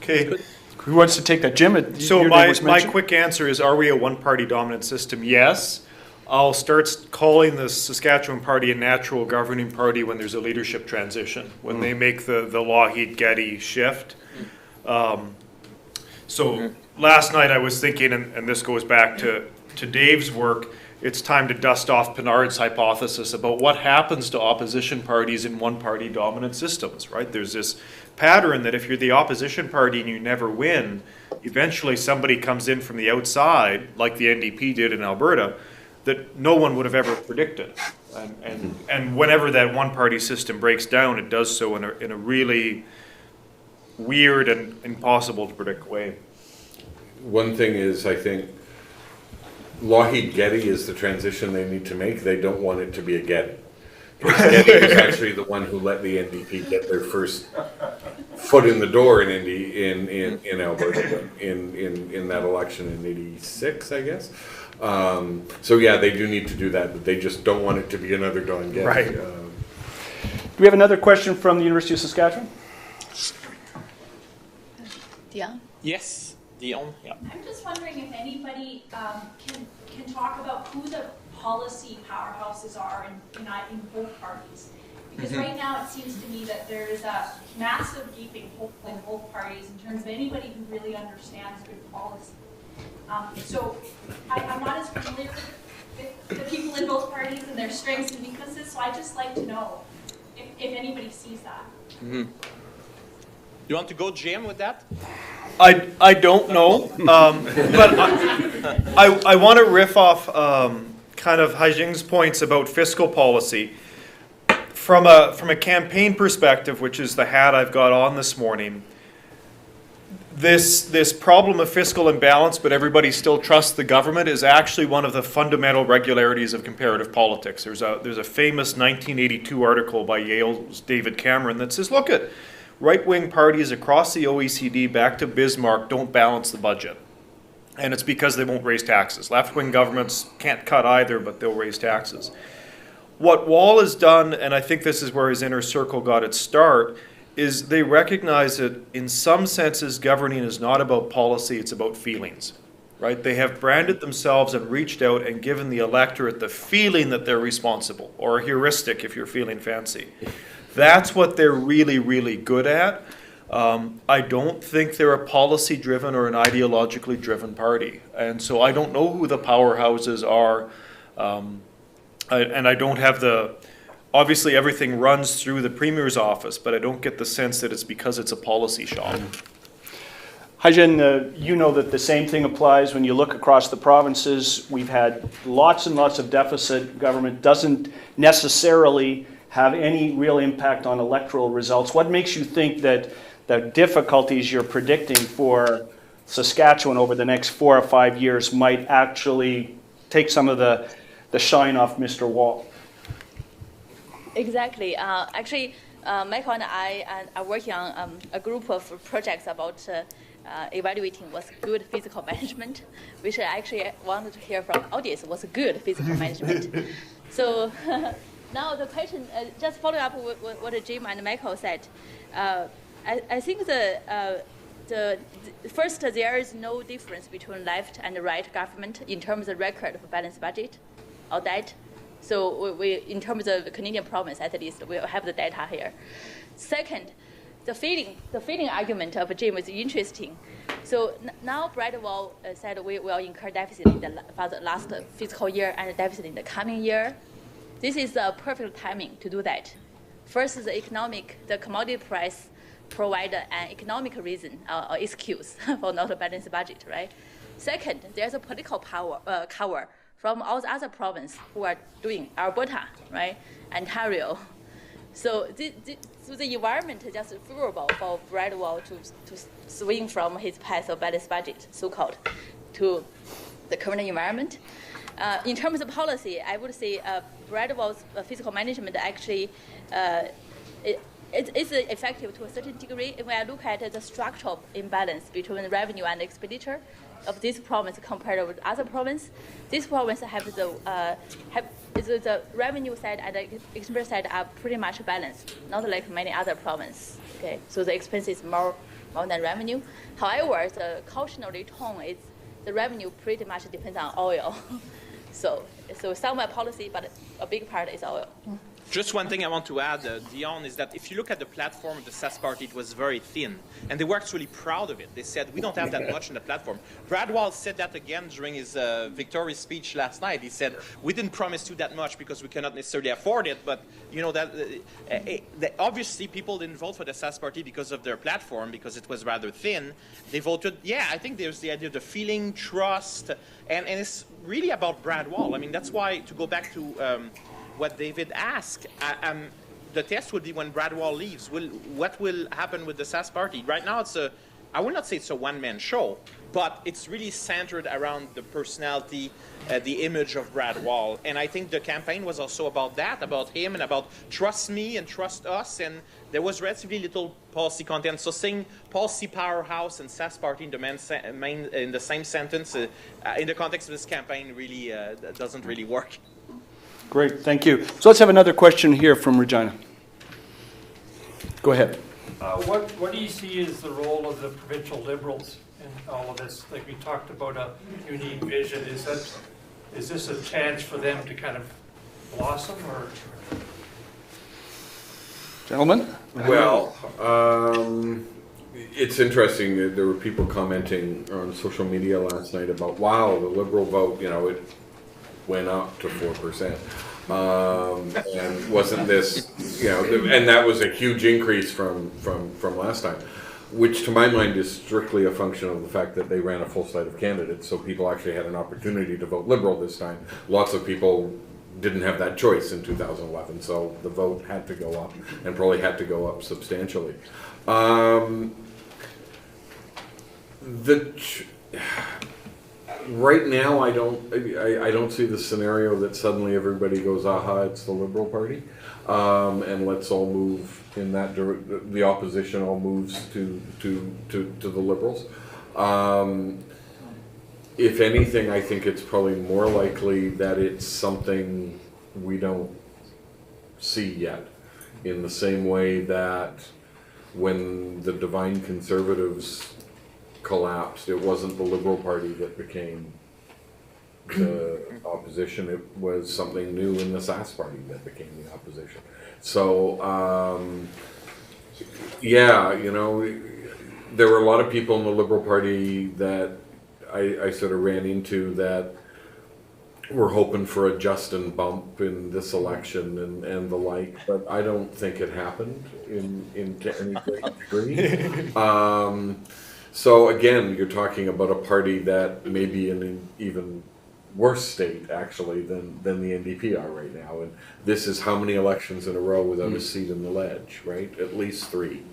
Okay. Who wants to take that? Jim? So your name my was mentioned? quick answer is, are we a one-party dominant system? Yes. I'll start calling the Saskatchewan Party a natural governing party when there's a leadership transition, when they make the Lougheed-Getty shift. So last night I was thinking, and this goes back to Dave's work, it's time to dust off Pinard's hypothesis about what happens to opposition parties in one-party dominant systems, right? There's this pattern that if you're the opposition party and you never win, eventually somebody comes in from the outside, like the NDP did in Alberta, that no one would have ever predicted. And whenever that one-party system breaks down, it does so in a really weird and impossible to predict way. One thing is, I think, Lougheed-Getty is the transition they need to make. They don't want it to be a Getty. Getty is actually the one who let the NDP get their first foot in the door in Alberta in that election in '86, I guess. So yeah, they do need to do that, but they just don't want it to be another Don Getty. Right. Do we have another question from the University of Saskatchewan? Dion? Yes, Dion. Yeah. I'm just wondering if anybody can talk about who the policy powerhouses are in both parties. Because right now it seems to me that there is a massive gaping hole in both parties in terms of anybody who really understands good policy. So I'm not as familiar with the people in both parties and their strengths and weaknesses, so I'd just like to know if anybody sees that. You want to go, Jim, with that? I don't know, but I want to riff off kind of Haijing's points about fiscal policy. From a campaign perspective, which is the hat I've got on this morning, this problem of fiscal imbalance, but everybody still trusts the government, is actually one of the fundamental regularities of comparative politics. There's a famous 1982 article by Yale's David Cameron that says, look at right-wing parties across the OECD back to Bismarck don't balance the budget. And it's because they won't raise taxes. Left-wing governments can't cut either, but they'll raise taxes. What Wall has done, and I think this is where his inner circle got its start, is they recognize that in some senses governing is not about policy, it's about feelings, right? They have branded themselves and reached out and given the electorate the feeling that they're responsible, or a heuristic if you're feeling fancy. That's what they're really, really good at. I don't think they're a policy-driven or an ideologically driven party. And so I don't know who the powerhouses are. And I don't have obviously everything runs through the Premier's office, but I don't get the sense that it's because it's a policy shop. Haijin, you know that the same thing applies when you look across the provinces. We've had lots and lots of deficit. Government doesn't necessarily have any real impact on electoral results. What makes you think that the difficulties you're predicting for Saskatchewan over the next 4 or 5 years might actually take some of the shine off Mr. Wall? Exactly. Actually, Michael and I are working on a group of projects about evaluating what's good fiscal management, which I actually wanted to hear from the audience what's good fiscal management. So now the question, just following up with what Jim and Michael said, I think first, there is no difference between left and right government in terms of record of balanced budget or debt. So we, in terms of the Canadian province, at least, we have the data here. Second, the feeling argument of Jim is interesting. So now Brad Wall said we will incur deficit for the last fiscal year and deficit in the coming year. This is the perfect timing to do that. First, the commodity price provide an economic reason or excuse for not a balanced budget, right? Second, there's a political cover from all the other provinces who are doing Alberta, right, Ontario. So the environment is just favorable for Brad Wall to swing from his path of balanced budget, so-called, to the current environment. In terms of policy, I would say Brad Wall's fiscal management actually it's effective to a certain degree. When I look at the structural imbalance between the revenue and expenditure of this province compared with other province, this province the revenue side and the expenditure side are pretty much balanced, not like many other provinces. Okay, so the expense is more than revenue. However, the cautionary tone is the revenue pretty much depends on oil. So some are policy, but a big part is oil. Just one thing I want to add, Dion, is that if you look at the platform of the SAS party, it was very thin. And they were actually proud of it. They said, we don't have that much in the platform. Brad Wall said that again during his victory speech last night. He said, we didn't promise you that much because we cannot necessarily afford it. But, you know, that obviously people didn't vote for the SAS party because of their platform, because it was rather thin. They voted, yeah, I think there's the idea of the feeling, trust, and it's really about Brad Wall. I mean, that's why, to go back to what David asked, the test would be when Brad Wall leaves. What will happen with the SAS party? Right now, I will not say it's a one-man show, but it's really centered around the personality, the image of Brad Wall. And I think the campaign was also about that, about him, and about trust me and trust us. And there was relatively little policy content. So saying policy powerhouse and SAS party in the same sentence in the context of this campaign really doesn't really work. Great, thank you. So let's have another question here from Regina. Go ahead. What do you see as the role of the provincial Liberals in all of this? Like we talked about a unique vision. Is this a chance for them to kind of blossom, or? Gentlemen? Well, it's interesting that there were people commenting on social media last night about, wow, the Liberal vote, you know, it went up to 4%. And wasn't this, you know, and that was a huge increase from last time, which to my mind is strictly a function of the fact that they ran a full slate of candidates, so people actually had an opportunity to vote Liberal this time. Lots of people didn't have that choice in 2011, so the vote had to go up, and probably had to go up substantially. Right now, I don't see the scenario that suddenly everybody goes, aha, it's the Liberal Party, and let's all move in that direction. The opposition all moves to the Liberals. If anything, I think it's probably more likely that it's something we don't see yet, in the same way that when the Divine Conservatives collapsed, it wasn't the Liberal Party that became the opposition. It was something new in the SAS party that became the opposition. So, yeah, you know, there were a lot of people in the Liberal Party that I sort of ran into that were hoping for a Justin bump in this election and the like, but I don't think it happened in to any great degree. So again, you're talking about a party that may be in an even worse state, actually, than the NDP are right now. And this is how many elections in a row without a seat in the ledge, right? At least 3.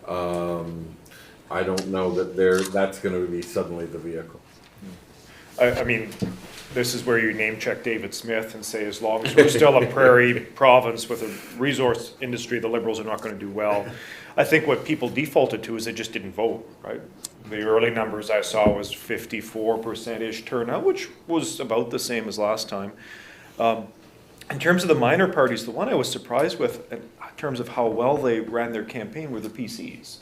I don't know that that's going to be suddenly the vehicle. I mean, this is where you name check David Smith and say, as long as we're still a prairie province with a resource industry, the Liberals are not going to do well. I think what people defaulted to is they just didn't vote, right? The early numbers I saw was 54%-ish turnout, which was about the same as last time. In terms of the minor parties, the one I was surprised with in terms of how well they ran their campaign were the PCs,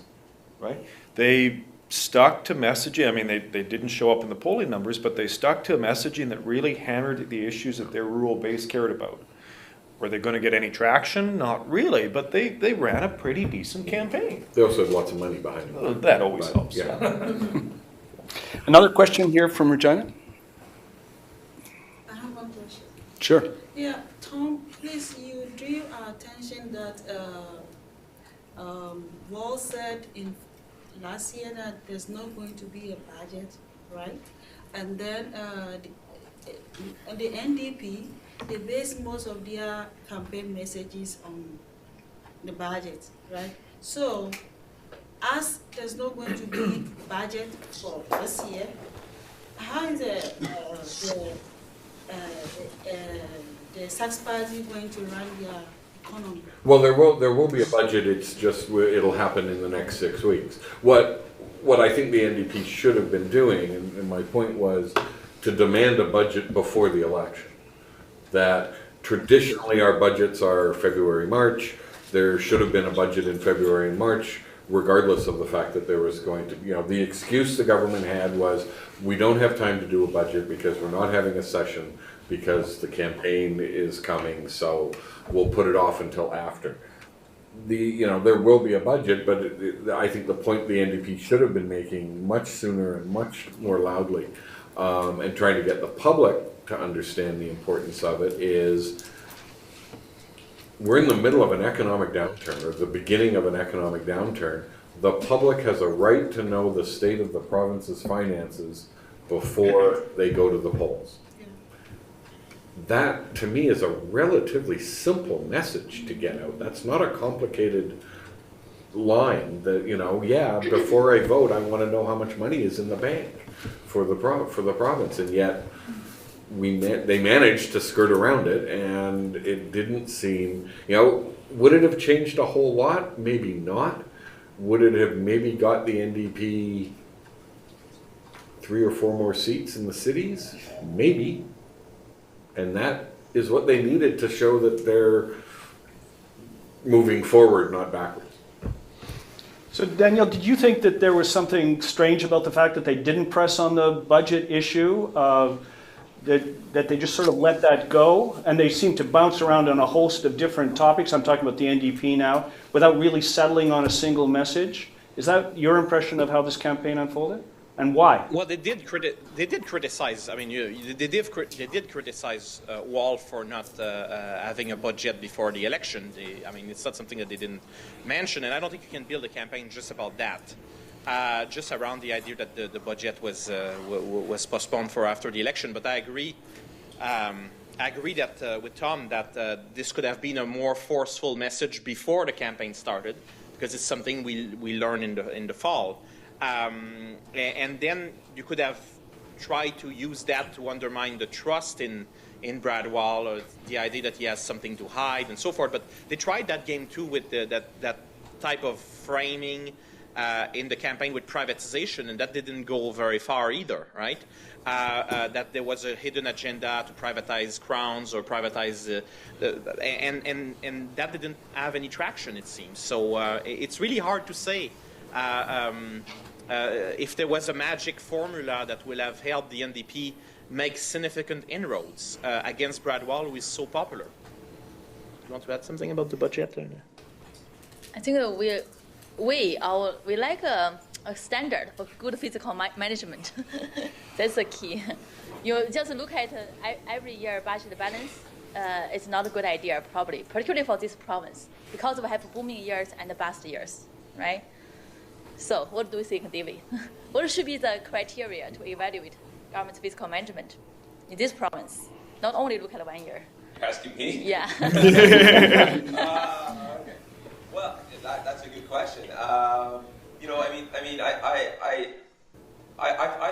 right? They stuck to messaging. I mean, they didn't show up in the polling numbers, but they stuck to messaging that really hammered the issues that their rural base cared about. Were they going to get any traction? Not really, but they ran a pretty decent campaign. They also had lots of money behind them. That always helps. Yeah. Another question here from Regina? I have one question. Sure. Yeah, Tom, please, you drew our attention that Wall said in last year that there's not going to be a budget, right? And then the NDP, they base most of their campaign messages on the budget, right? So, as there's not going to be budget for this year, how is the SAS party going to run their economy. Well, there will be a budget, it's just, it'll happen in the next 6 weeks. What I think the NDP should have been doing, and my point was, to demand a budget before the election. That traditionally our budgets are February, March, there should have been a budget in February and March, regardless of the fact that there was going to, the excuse the government had was, we don't have time to do a budget because we're not having a session, because the campaign is coming, so we'll put it off until after. There will be a budget, but I think the point the NDP should have been making much sooner and much more loudly, and trying to get the public to understand the importance of it, is we're in the middle of an economic downturn, or the beginning of an economic downturn. The public has a right to know the state of the province's finances before they go to the polls. That, to me, is a relatively simple message to get out. That's not a complicated line that, before I vote, I want to know how much money is in the bank for the province. And yet, they managed to skirt around it, and it didn't seem, would it have changed a whole lot? Maybe not. Would it have maybe got the NDP 3 or 4 more seats in the cities? Maybe. And that is what they needed to show that they're moving forward, not backwards. So Danielle, did you think that there was something strange about the fact that they didn't press on the budget issue? That they just sort of let that go, and they seem to bounce around on a host of different topics, I'm talking about the NDP now, without really settling on a single message? Is that your impression of how this campaign unfolded? And why? Well, they did criticize. I mean, they did criticize Wall for not having a budget before the election. It's not something that they didn't mention, and I don't think you can build a campaign just about that. Just around the idea that the budget was postponed for after the election. But I agree that with Tom that this could have been a more forceful message before the campaign started, because it's something we learn in the fall. And then you could have tried to use that to undermine the trust in Brad Wall, or the idea that he has something to hide and so forth. But they tried that game too with that type of framing in the campaign with privatization, and that didn't go very far either, right? That there was a hidden agenda to privatize crowns or privatize, and that didn't have any traction, it seems. So it's really hard to say if there was a magic formula that will have helped the NDP make significant inroads against Brad Wall, who is so popular. Do you want to add something about the budget? I think we like a standard for good fiscal management. That's the key. You just look at every year budget balance. It's not a good idea, probably, particularly for this province, because we have booming years and bust years, right? So what do you think, David? What should be the criteria to evaluate government's fiscal management in this province? Not only look at 1 year. You're asking me? Yeah. Okay. Well, that's a good question. I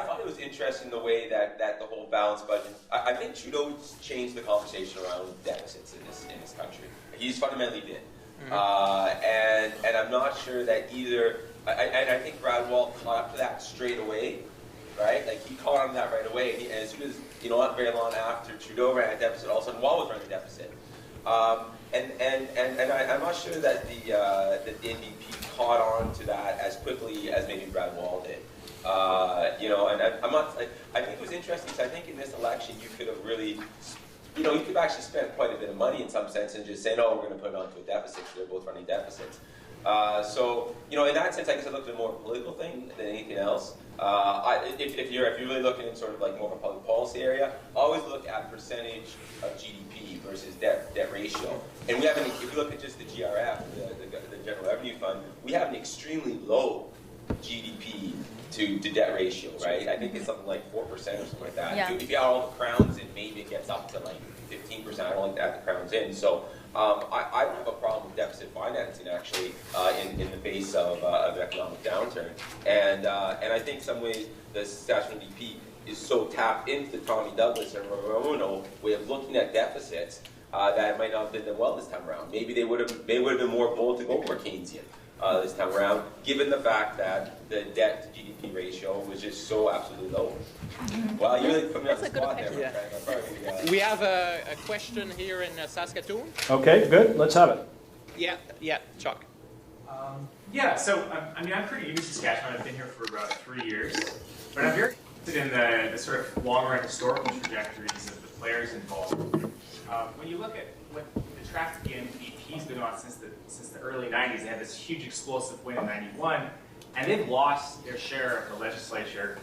thought it was interesting the way that the whole balanced budget. I think Trudeau changed the conversation around deficits in this country. He fundamentally did, and I'm not sure that either. I think Brad Wall caught up to that straight away, right? Like he caught on to that right away, and as soon as not very long after Trudeau ran a deficit, all of a sudden Wall was running a deficit. And I'm not sure that the NDP caught on to that as quickly as maybe Brad Wall did. And I'm not. I think it was interesting because I think in this election you could have really, you could have actually spent quite a bit of money in some sense and just say, no, we're going to put it onto a deficit because they're both running deficits. So in that sense, I guess I looked at a more political thing than anything else. If you're really looking in sort of like more of a public policy area, always look at percentage of GDP versus debt ratio. And we have if you look at just the GRF, the General Revenue Fund, we have an extremely low GDP to debt ratio, right? I think it's something like 4% or something like that. Yeah. If you add all the crowns in, maybe it gets up to like 15%. I don't like to add the crowns in. So I don't have a problem with deficit financing actually in the face of an economic downturn. And I think in some ways the Saskatchewan NDP is so tapped into the Tommy Douglas and Romano way of looking at deficits that it might not have been done well this time around. Maybe they would have been more bold to go more Keynesian this time around, given the fact that the debt to GDP ratio was just so absolutely low. Well, you really put me on the spot there. Yeah. We have a question here in Saskatoon. Okay, good, let's have it. Yeah, Chuck. Yeah, so I'm pretty new to Saskatchewan. I've been here for about 3 years, but I'm very interested in the sort of long-run historical trajectories of the players involved. When you look at what the track the NDP's been on since the early 90s, they had this huge explosive win in 91, and they've lost their share of the legislature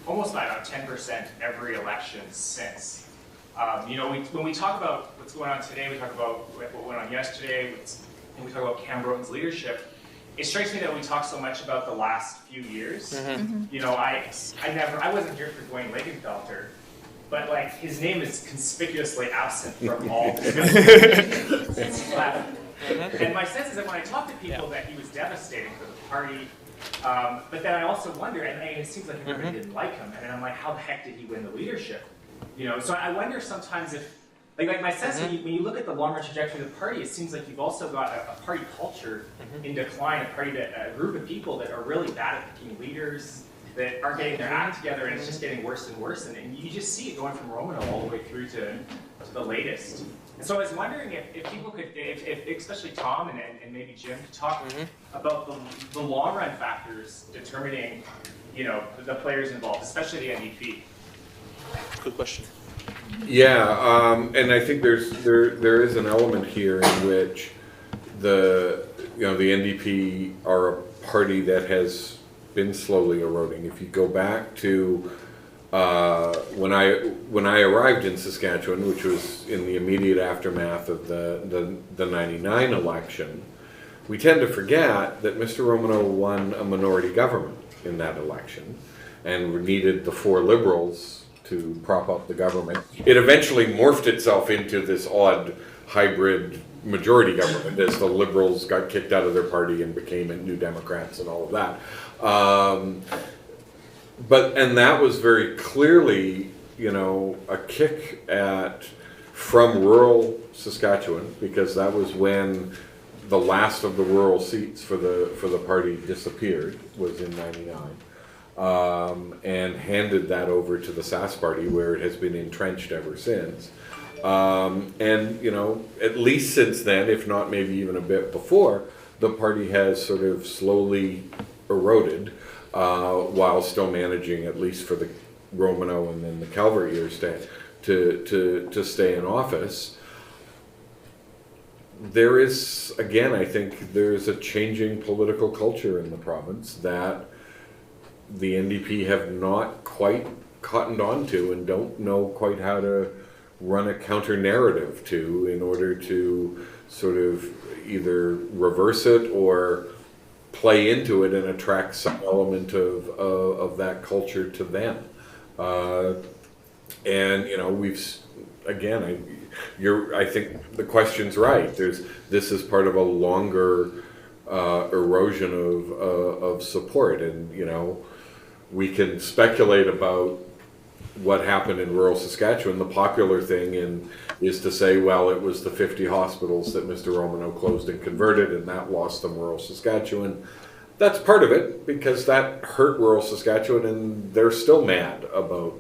almost by about 10% every election since. When we talk about what's going on today, we talk about what went on yesterday, and we talk about Cam Broten's leadership. It strikes me that we talk so much about the last few years. You know, I wasn't here for Dwayne Lagenfelter, but like his name is conspicuously absent from all the since he left. And my sense is that when I talk to people that he was devastating for the party, but then I also wonder, and it seems like everybody didn't like him, and I'm like, how the heck did he win the leadership? You know, so I wonder sometimes if, like my sense when you look at the long-run trajectory of the party, it seems like you've also got a party culture in decline, a group of people that are really bad at picking leaders, that aren't getting their act together, and it's just getting worse and worse, and you just see it going from Romano all the way through to the latest. And so I was wondering if people could, if especially Tom and maybe Jim, could talk about the long-run factors determining, you know, the players involved, especially the NDP. Good question. Yeah, and I think there is an element here in which the NDP are a party that has been slowly eroding. If you go back to when I arrived in Saskatchewan, which was in the immediate aftermath of the 99 election, we tend to forget that Mr. Romano won a minority government in that election and needed the 4 Liberals to prop up the government. It eventually morphed itself into this odd hybrid majority government as the Liberals got kicked out of their party and became New Democrats and all of that. And that was very clearly, you know, a kick from rural Saskatchewan, because that was when the last of the rural seats for the party disappeared, was in 99. And handed that over to the Sask Party, where it has been entrenched ever since. And, you know, at least since then, if not maybe even a bit before, the party has sort of slowly eroded, while still managing, at least for the Romano and then the Calvert years, to stay in office. There is, again, I think there's a changing political culture in the province that the NDP have not quite cottoned on to and don't know quite how to run a counter narrative to, in order to sort of either reverse it or play into it and attract some element of that culture to them. And, you know, I think the question's right. This is part of a longer erosion of support, and, you know, we can speculate about what happened in rural Saskatchewan. The popular thing is to say, well, it was the 50 hospitals that Mr. Romano closed and converted, and that lost them rural Saskatchewan. That's part of it, because that hurt rural Saskatchewan, and they're still mad about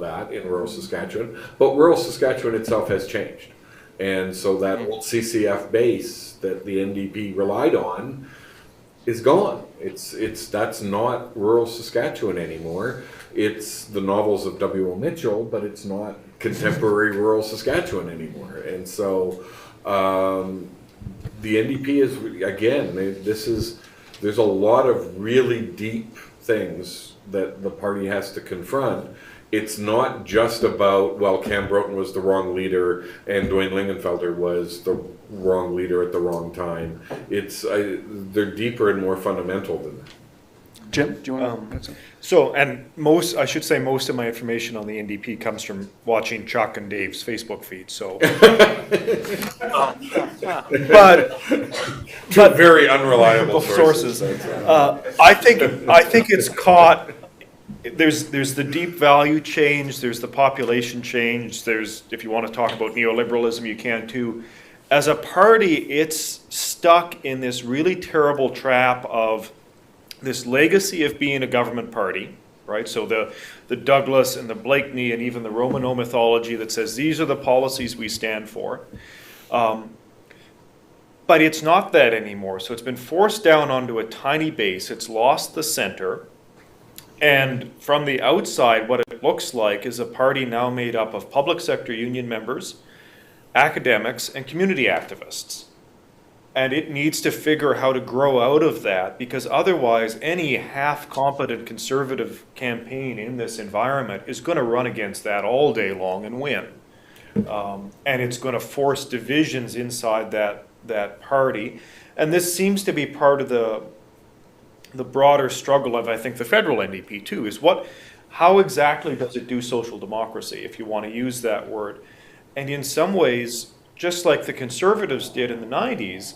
that in rural Saskatchewan. But rural Saskatchewan itself has changed. And so that old CCF base that the NDP relied on is gone. That's not rural Saskatchewan anymore. It's the novels of W.O. Mitchell, but it's not contemporary rural Saskatchewan anymore. And so the NDP is, again, there's a lot of really deep things that the party has to confront. It's not just about, well, Cam Broten was the wrong leader and Dwayne Lingenfelter was the wrong leader at the wrong time. They're deeper and more fundamental than that. Jim, do you want to? So, and most of my information on the NDP comes from watching Chuck and Dave's Facebook feed. So, but very unreliable sources. I think it's caught there's the deep value change, there's the population change, there's, if you want to talk about neoliberalism, you can too. As a party, it's stuck in this really terrible trap of this legacy of being a government party, right? So the Douglas and the Blakeney and even the Romano mythology that says these are the policies we stand for. But it's not that anymore. So it's been forced down onto a tiny base. It's lost the center. And from the outside, what it looks like is a party now made up of public sector union members, academics, and community activists. And it needs to figure how to grow out of that, because otherwise any half-competent conservative campaign in this environment is going to run against that all day long and win. And it's going to force divisions inside that party. And this seems to be part of the broader struggle of, I think, the federal NDP too, is how exactly does it do social democracy, if you want to use that word? And in some ways, just like the Conservatives did in the 90s,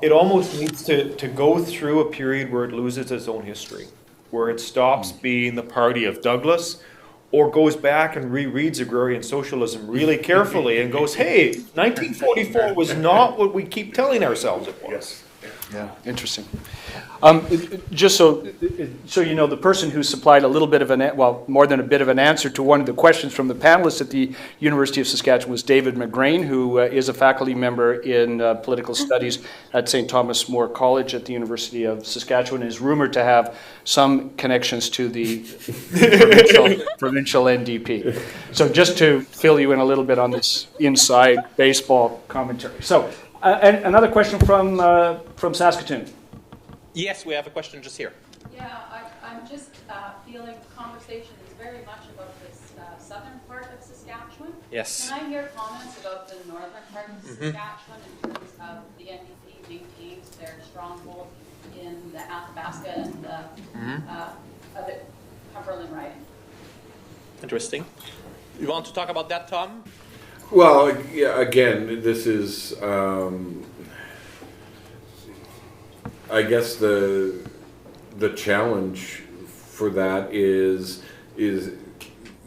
it almost needs to go through a period where it loses its own history, where it stops being the party of Douglas, or goes back and rereads agrarian socialism really carefully and goes, hey, 1944 was not what we keep telling ourselves it was. Yeah, interesting. Just so you know, the person who supplied a little bit of more than a bit of an answer to one of the questions from the panelists at the University of Saskatchewan was David McGrain, who is a faculty member in political studies at St. Thomas More College at the University of Saskatchewan, and is rumored to have some connections to the provincial NDP. So just to fill you in a little bit on this inside baseball commentary. So and another question from Saskatoon. Yes, we have a question just here. Yeah, I'm just feeling the conversation is very much about this southern part of Saskatchewan. Yes. Can I hear comments about the northern part of Saskatchewan in terms of the NDP maintains their stronghold in the Athabasca and the Cumberland riding? Interesting. You want to talk about that, Tom? Well, yeah, again, this is, I guess the challenge for that is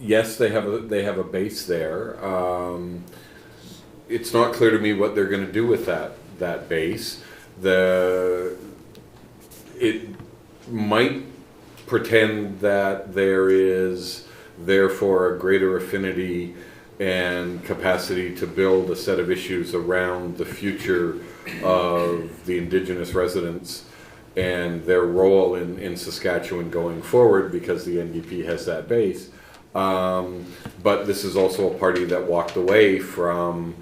yes, they have a base there. It's not clear to me what they're going to do with that base. It might pretend that there is therefore a greater affinity and capacity to build a set of issues around the future of the Indigenous residents and their role in Saskatchewan going forward, because the NDP has that base. But this is also a party that walked away from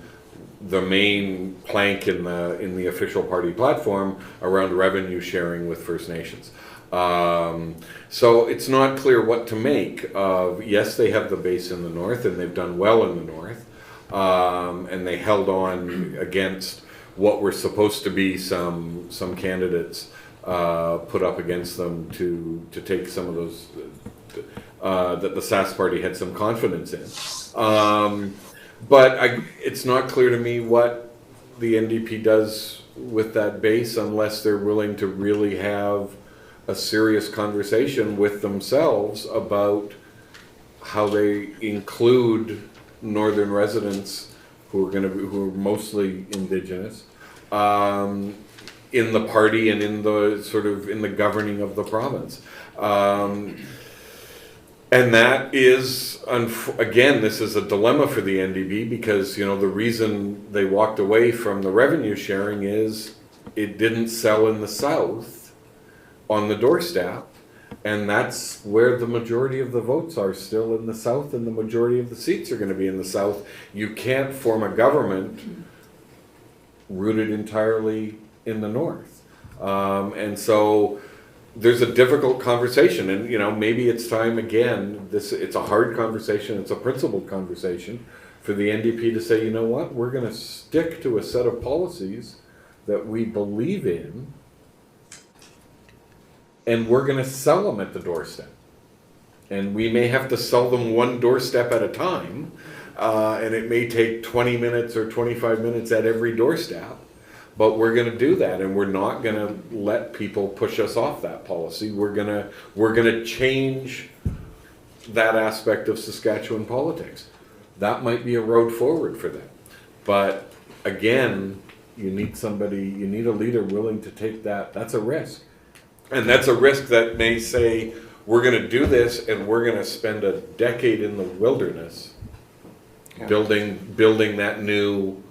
the main plank in the official party platform around revenue sharing with First Nations. So it's not clear what to make of, yes, they have the base in the north and they've done well in the north, and they held on against what were supposed to be some candidates put up against them to take some of those that the Sask party had some confidence in. But it's not clear to me what the NDP does with that base unless they're willing to really have a serious conversation with themselves about how they include northern residents who are mostly Indigenous in the party and in the governing of the province. And that is, again, this is a dilemma for the NDP, because the reason they walked away from the revenue sharing is it didn't sell in the south on the doorstep, and that's where the majority of the votes are still in the south, and the majority of the seats are going to be in the south. You can't form a government rooted entirely in the north, and so there's a difficult conversation, and maybe it's time again. It's a hard conversation. It's a principled conversation for the NDP to say, you know what, we're going to stick to a set of policies that we believe in, and we're going to sell them at the doorstep. And we may have to sell them one doorstep at a time, and it may take 20 minutes or 25 minutes at every doorstep, but we're going to do that, and we're not going to let people push us off that policy. We're going to change that aspect of Saskatchewan politics. That might be a road forward for them. But again, you need a leader willing to take that. That's a risk. And that's a risk that may say, we're going to do this and we're going to spend a decade in the wilderness building that new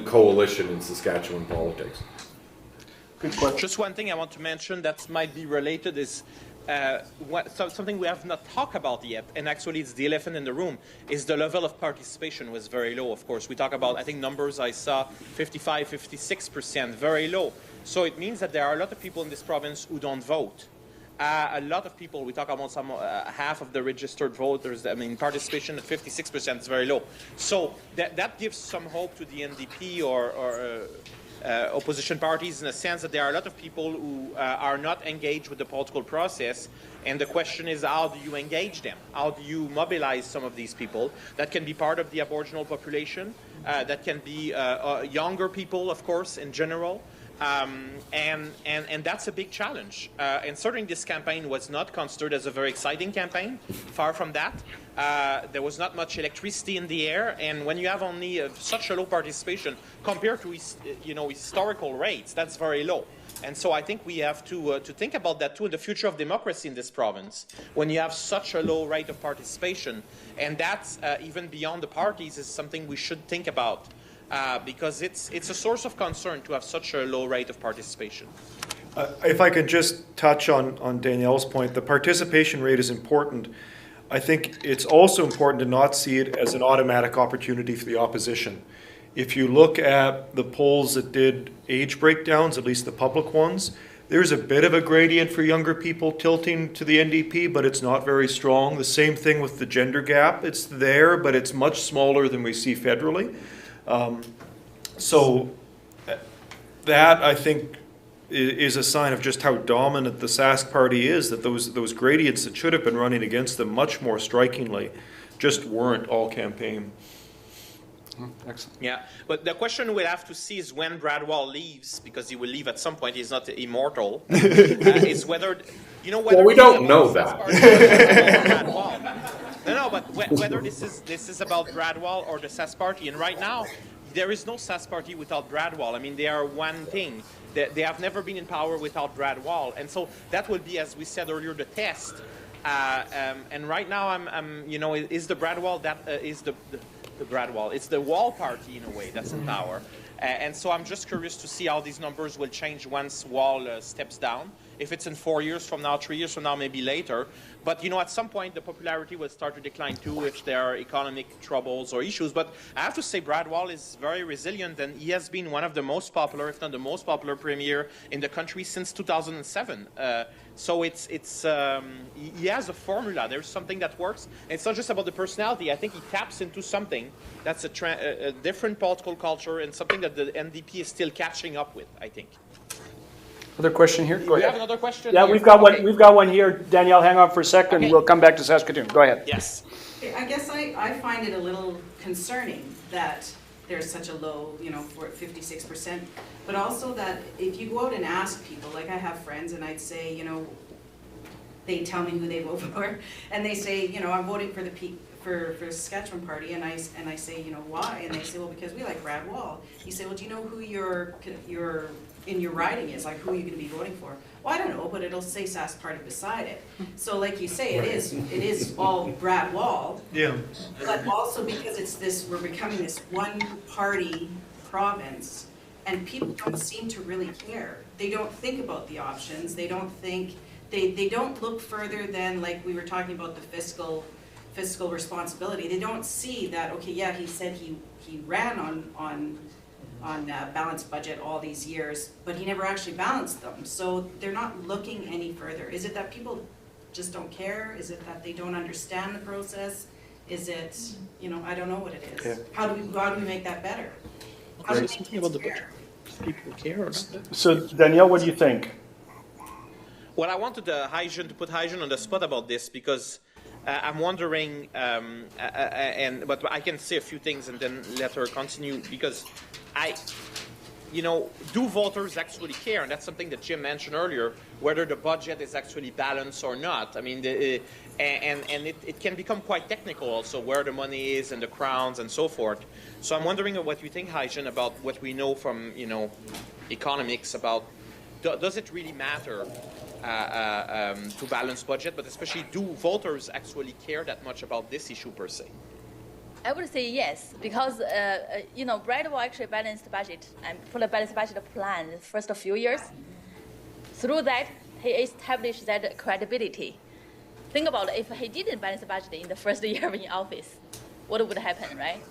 coalition in Saskatchewan politics. Good question. Just one thing I want to mention that might be related is something we have not talked about yet, and actually it's the elephant in the room, is the level of participation was very low, of course. We talk about, I think numbers I saw, 55, 56%, very low. So it means that there are a lot of people in this province who don't vote. A lot of people, we talk about some half of the registered voters, I mean, participation at 56% is very low. So that gives some hope to the NDP or opposition parties in the sense that there are a lot of people who are not engaged with the political process. And the question is, how do you engage them? How do you mobilize some of these people? That can be part of the Aboriginal population. That can be younger people, of course, in general. And that's a big challenge. And certainly this campaign was not considered as a very exciting campaign. Far from that. There was not much electricity in the air. And when you have only such a low participation compared to historical rates, that's very low. And so I think we have to think about that too in the future of democracy in this province. When you have such a low rate of participation, and that's even beyond the parties, is something we should think about. Because it's a source of concern to have such a low rate of participation. If I could just touch on Danielle's point, the participation rate is important. I think it's also important to not see it as an automatic opportunity for the opposition. If you look at the polls that did age breakdowns, at least the public ones, there's a bit of a gradient for younger people tilting to the NDP, but it's not very strong. The same thing with the gender gap. It's there, but it's much smaller than we see federally. So that, I think, is a sign of just how dominant the Sask party is, that those gradients that should have been running against them much more strikingly just weren't all campaign. Excellent. Yeah, but the question we'll have to see is when Bradwell leaves, because he will leave at some point, he's not immortal, is whether, Well, we don't know that. No, but whether this is about Bradwell or the Sask party, and right now, there is no Sask party without Bradwell. I mean, they are one thing. They have never been in power without Bradwell, and so that will be, as we said earlier, the test. And right now, is the Bradwell is the Bradwell? It's the Wall party in a way that's in power, and so I'm just curious to see how these numbers will change once Wall steps down. If it's in 4 years from now, 3 years from now, maybe later. But, at some point, the popularity will start to decline, too, if there are economic troubles or issues. But I have to say Bradwell is very resilient, and he has been one of the most popular, if not the most popular premier in the country since 2007. So he has a formula. There's something that works. And it's not just about the personality. I think he taps into something that's a different political culture and something that the NDP is still catching up with, I think. Other question here? Go ahead. We have another question? Yeah, here? we've got Okay. one. We've got one here. Danielle, hang on for a second. Okay. We'll come back to Saskatoon. Go ahead. Yes. I guess I find it a little concerning that there's such a low, for 56%, but also that if you go out and ask people, like I have friends and I'd say, they tell me who they vote for, and they say, I'm voting for for Saskatchewan party, and I say, why? And they say, well, because we like Brad Wall. You say, well, do you know who your in your riding is, like who are you going to be voting for? Well, I don't know, but it'll say Sask party beside it. So like you say, it is all Brad Wall. Yeah. But also because we're becoming this one party province, and people don't seem to really care. They don't think about the options. They don't think, they don't look further than, like we were talking about, the fiscal responsibility. They don't see that, okay, yeah, he said he ran on balanced budget all these years, but he never actually balanced them. So they're not looking any further. Is it that people just don't care? Is it that they don't understand the process? Is it, I don't know what it is. Yeah. How do we make that better? How do we make it fair? People care or not? So Danielle, what do you think? Well, I wanted to put Hygiene on the spot about this because I'm wondering, but I can say a few things and then let her continue, because do voters actually care? And that's something that Jim mentioned earlier, whether the budget is actually balanced or not. I mean, it can become quite technical also, where the money is and the crowns and so forth. So I'm wondering what you think, Haijan, about what we know from, economics about, does it really matter to balance budget, but especially do voters actually care that much about this issue per se? I would say yes, because Brad will actually balance the budget and put a balanced budget plan the first few years. Through that, he established that credibility. Think about it, if he didn't balance the budget in the first year in office, what would happen, right?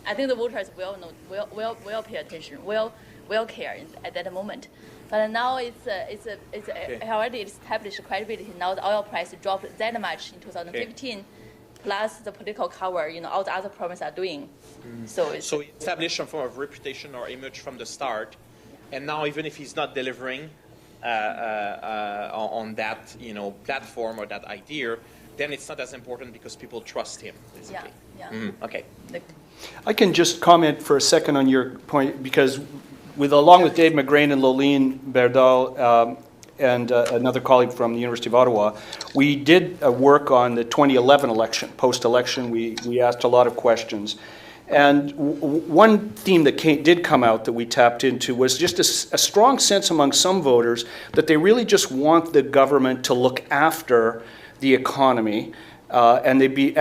I think the voters will know, will pay attention, will care at that moment. But now it's already established credibility. Now the oil price dropped that much in 2015. Okay. Plus the political cover, all the other provinces are doing. So establish some form of reputation or image from the start, and now even if he's not delivering on that platform or that idea, then it's not as important because people trust him. Basically. Yeah. Okay. I can just comment for a second on your point, because along with Dave McGrain and Loline Berdal, and another colleague from the University of Ottawa, we did work on the 2011 election, post-election. We asked a lot of questions. And one theme that did come out that we tapped into was just a strong sense among some voters that they really just want the government to look after the economy. And they'd be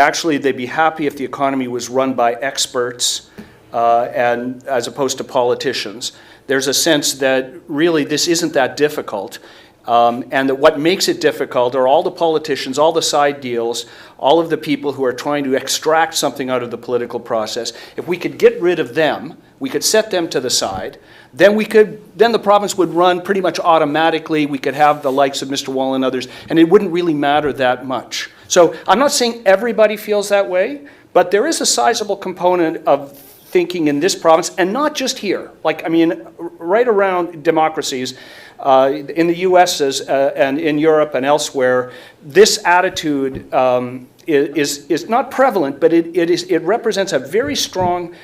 happy if the economy was run by experts and as opposed to politicians. There's a sense that really this isn't that difficult. And that what makes it difficult are all the politicians, all the side deals, all of the people who are trying to extract something out of the political process. If we could get rid of them, we could set them to the side, then the province would run pretty much automatically. We could have the likes of Mr. Wall and others, and it wouldn't really matter that much. So I'm not saying everybody feels that way, but there is a sizable component of thinking in this province, and not just here. Right around democracies, in the U.S. And in Europe and elsewhere, this attitude is not prevalent, but it represents a very strong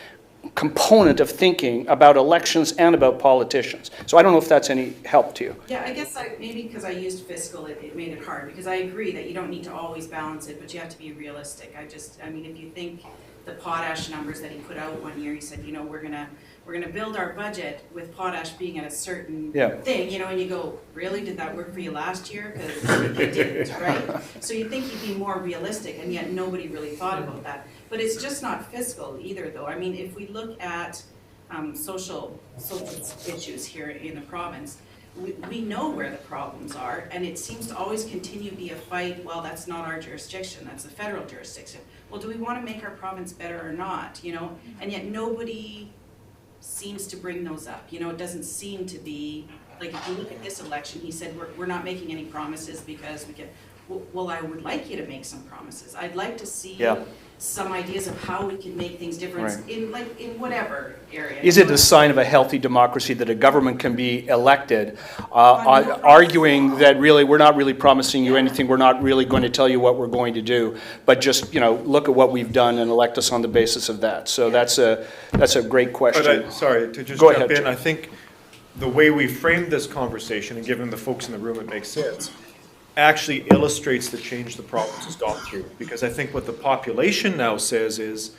component of thinking about elections and about politicians. So I don't know if that's any help to you. Yeah, I guess maybe because I used fiscal, it made it hard, because I agree that you don't need to always balance it, but you have to be realistic. If you think the potash numbers that he put out one year, he said, we're gonna build our budget with potash being at a certain thing, and you go, really, did that work for you last year? Because it didn't, right? So you think you'd be more realistic, and yet nobody really thought about that. But it's just not fiscal either, though. If we look at social issues here in the province, we know where the problems are, and it seems to always continue to be a fight. Well, that's not our jurisdiction, that's the federal jurisdiction. Well, do we want to make our province better or not? And yet nobody seems to bring those up. It doesn't seem to be, like, if you look at this election, he said we're not making any promises because we can. Well, I would like you to make some promises. I'd like to see some ideas of how we can make things different in whatever area. Is it a sign of a healthy democracy that a government can be elected arguing that really we're not really promising you anything, we're not really going to tell you what we're going to do, but just look at what we've done and elect us on the basis of that. So that's a great question. But sorry to just Go jump ahead, in. I think the way we framed this conversation, and given the folks in the room, it makes sense, actually illustrates the change the province has gone through. Because I think what the population now says is,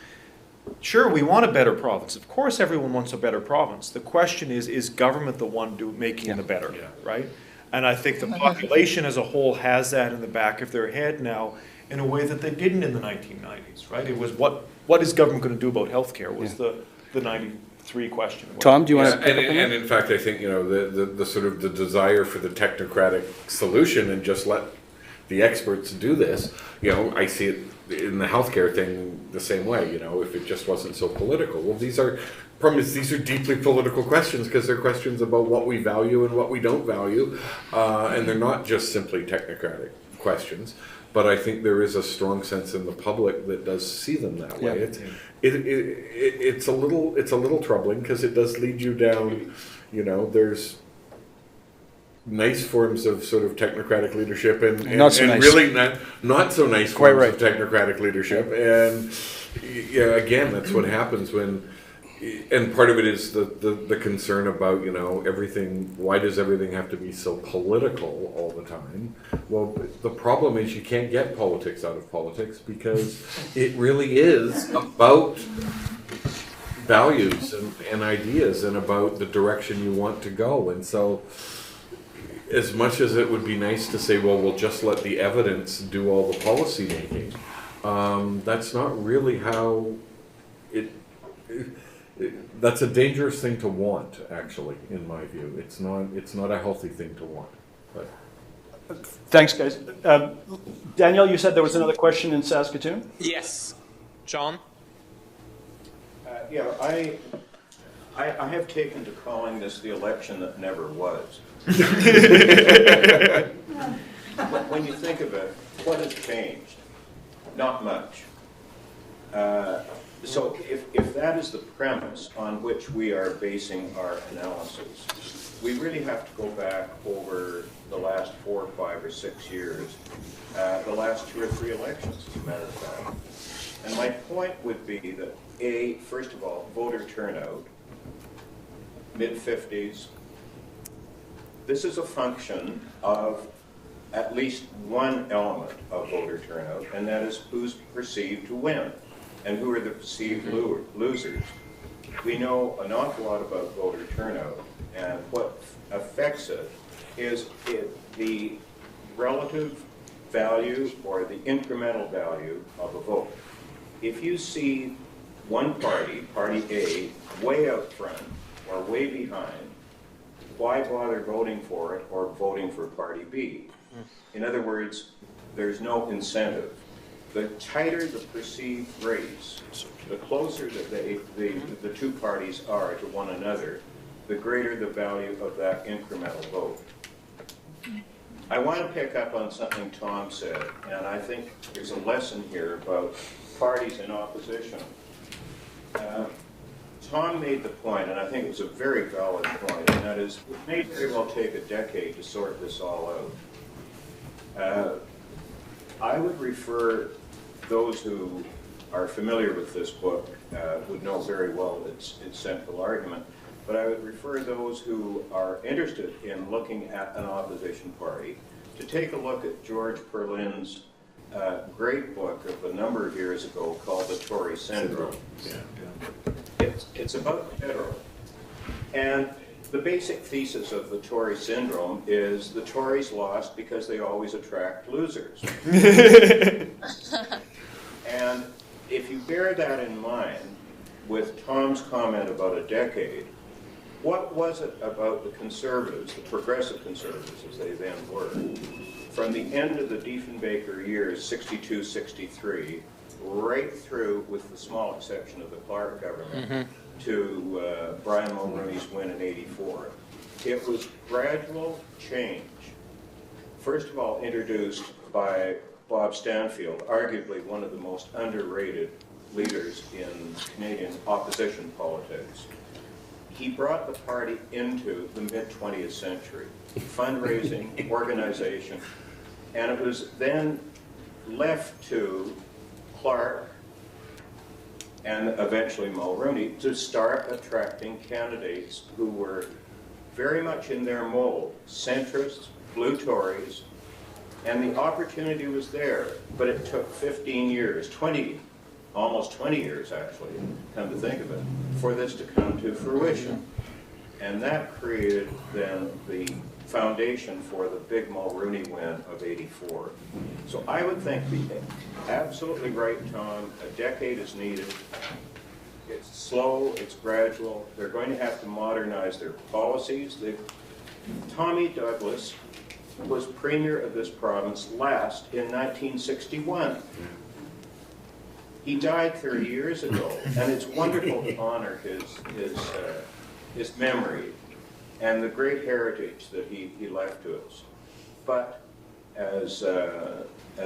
sure, we want a better province. Of course everyone wants a better province. The question is government the one making the better, right? And I think the population as a whole has that in the back of their head now in a way that they didn't in the 1990s, right? It was what is government going to do about healthcare was the 93 question. Tom, do you want to pick up on that? And in fact, I think, the sort of the desire for the technocratic solution and just let the experts do this, I see it in the healthcare thing the same way, if it just wasn't so political. Well, these are deeply political questions because they're questions about what we value and what we don't value, and they're not just simply technocratic questions. But I think there is a strong sense in the public that does see them that way. It's a little troubling because it does lead you down. There's nice forms of sort of technocratic leadership and really not so nice forms of technocratic leadership. And again, that's what happens when and part of it is the concern about, everything, why does everything have to be so political all the time? Well, the problem is you can't get politics out of politics because it really is about values and ideas and about the direction you want to go. And so as much as it would be nice to say, well, we'll just let the evidence do all the policy making, that's not really how that's a dangerous thing to want, actually, in my view. It's not a healthy thing to want. But. Thanks, guys. Danielle, you said there was another question in Saskatoon? Yes. John? Yeah, I have taken to calling this the election that never was. When you think of it, what has changed? Not much. So if that is the premise on which we are basing our analysis, we really have to go back over the last 4, 5, or 6 years, the last 2 or 3 elections, as a matter of fact. And my point would be that, first of all, voter turnout, mid-50s, this is a function of at least one element of voter turnout, and that is who's perceived to win and who are the perceived losers. We know an awful lot about voter turnout, and what affects it is the relative value or the incremental value of a vote. If you see one party, Party A, way out front or way behind, why bother voting for it or voting for Party B? In other words, there's no incentive. The tighter the perceived race, the closer that the two parties are to one another, the greater the value of that incremental vote. I want to pick up on something Tom said, and I think there's a lesson here about parties in opposition. Tom made the point, and I think it was a very valid point, and that is, it may very well take a decade to sort this all out. I would refer those who are familiar with this book would know very well its central argument, but I would refer those who are interested in looking at an opposition party to take a look at George Perlin's great book of a number of years ago called The Tory Syndrome. It's about the federal. And the basic thesis of the Tory syndrome is the Tories lost because they always attract losers. And if you bear that in mind, with Tom's comment about a decade, what was it about the conservatives, the progressive conservatives as they then were, from the end of the Diefenbaker years, 62, 63, right through, with the small exception of the Clark government, to Brian Mulroney's win in '84. It was gradual change. First of all, introduced by Bob Stanfield, arguably one of the most underrated leaders in Canadian opposition politics. He brought the party into the mid-20th century, fundraising, organization, and it was then left to Clark and eventually Mulroney to start attracting candidates who were very much in their mold, centrists, blue Tories, and the opportunity was there, but it took 15 years, almost 20 years actually, come to think of it, for this to come to fruition. And that created then the foundation for the big Mulroney win of '84. So I would think absolutely right, Tom, a decade is needed. It's slow, it's gradual. They're going to have to modernize their policies. Tommy Douglas was premier of this province last in 1961. He died 30 years ago, and it's wonderful to honor his memory and the great heritage that he left to us. But as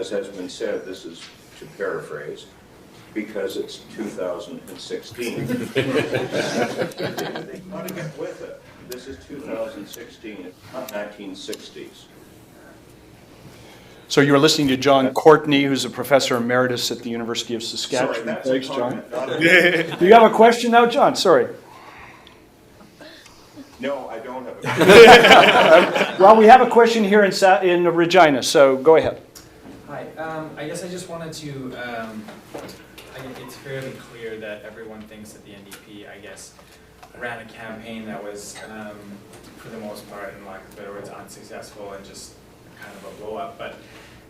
has been said, this is to paraphrase, because it's 2016. They ought to get with it. This is 2016, it's not 1960s. So you were listening to John Courtney, who's a professor emeritus at the University of Saskatchewan. Sorry, that's Thanks, a John. comment, not a- Do you have a question now, John? Sorry. No, I don't have a. Well, we have a question here in Regina, so go ahead. Hi, I guess I just wanted to, it's fairly clear that everyone thinks that the NDP, I guess, ran a campaign that was, for the most part, in lack of better words, unsuccessful and just kind of a blow up. But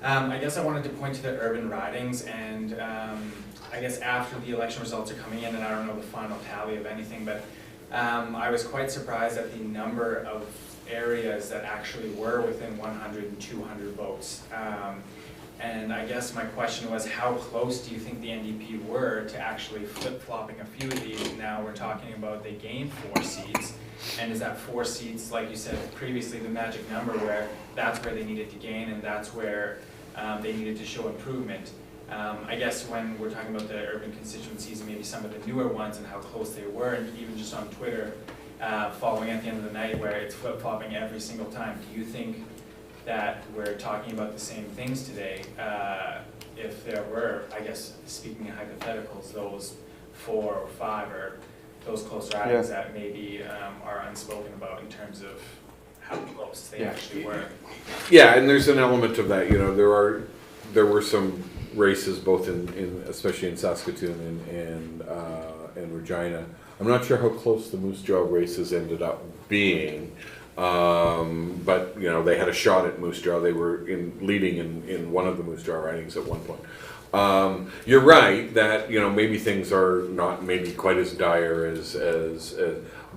I guess I wanted to point to the urban ridings, and I guess after the election results are coming in, and I don't know the final tally of anything, but I was quite surprised at the number of areas that actually were within 100 and 200 votes. And I guess my question was, how close do you think the NDP were to actually flip-flopping a few of these? Now we're talking about they gained 4 seats, and is that 4 seats, like you said previously, the magic number where that's where they needed to gain and that's where they needed to show improvement? I guess when we're talking about the urban constituencies and maybe some of the newer ones and how close they were, and even just on Twitter, following at the end of the night where it's flip-flopping every single time, do you think that we're talking about the same things today, if there were, I guess, speaking in hypotheticals, those 4 or 5 or those close ridings that maybe are unspoken about in terms of how close they actually were? Yeah, and there's an element of that. You know, there were some races both in especially in Saskatoon and Regina. I'm not sure how close the Moose Jaw races ended up being. But you know, they had a shot at Moose Jaw. They were leading in one of the Moose Jaw ridings at one point. You're right that, you know, maybe things are not maybe quite as dire as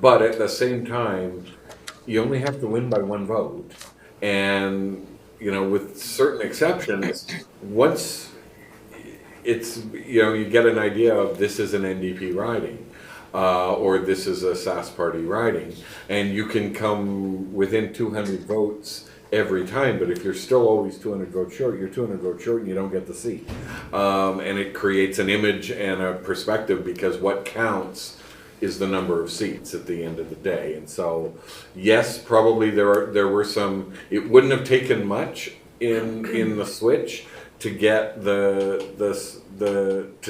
but at the same time, you only have to win by 1 vote, and you know, with certain exceptions, once it's, you know, you get an idea of this is an NDP riding. Or this is a Sask party riding, and you can come within 200 votes every time, but if you're still always 200 votes short, you're 200 votes short and you don't get the seat. And it creates an image and a perspective, because what counts is the number of seats at the end of the day. And so, yes, probably there were some, it wouldn't have taken much in the switch to get to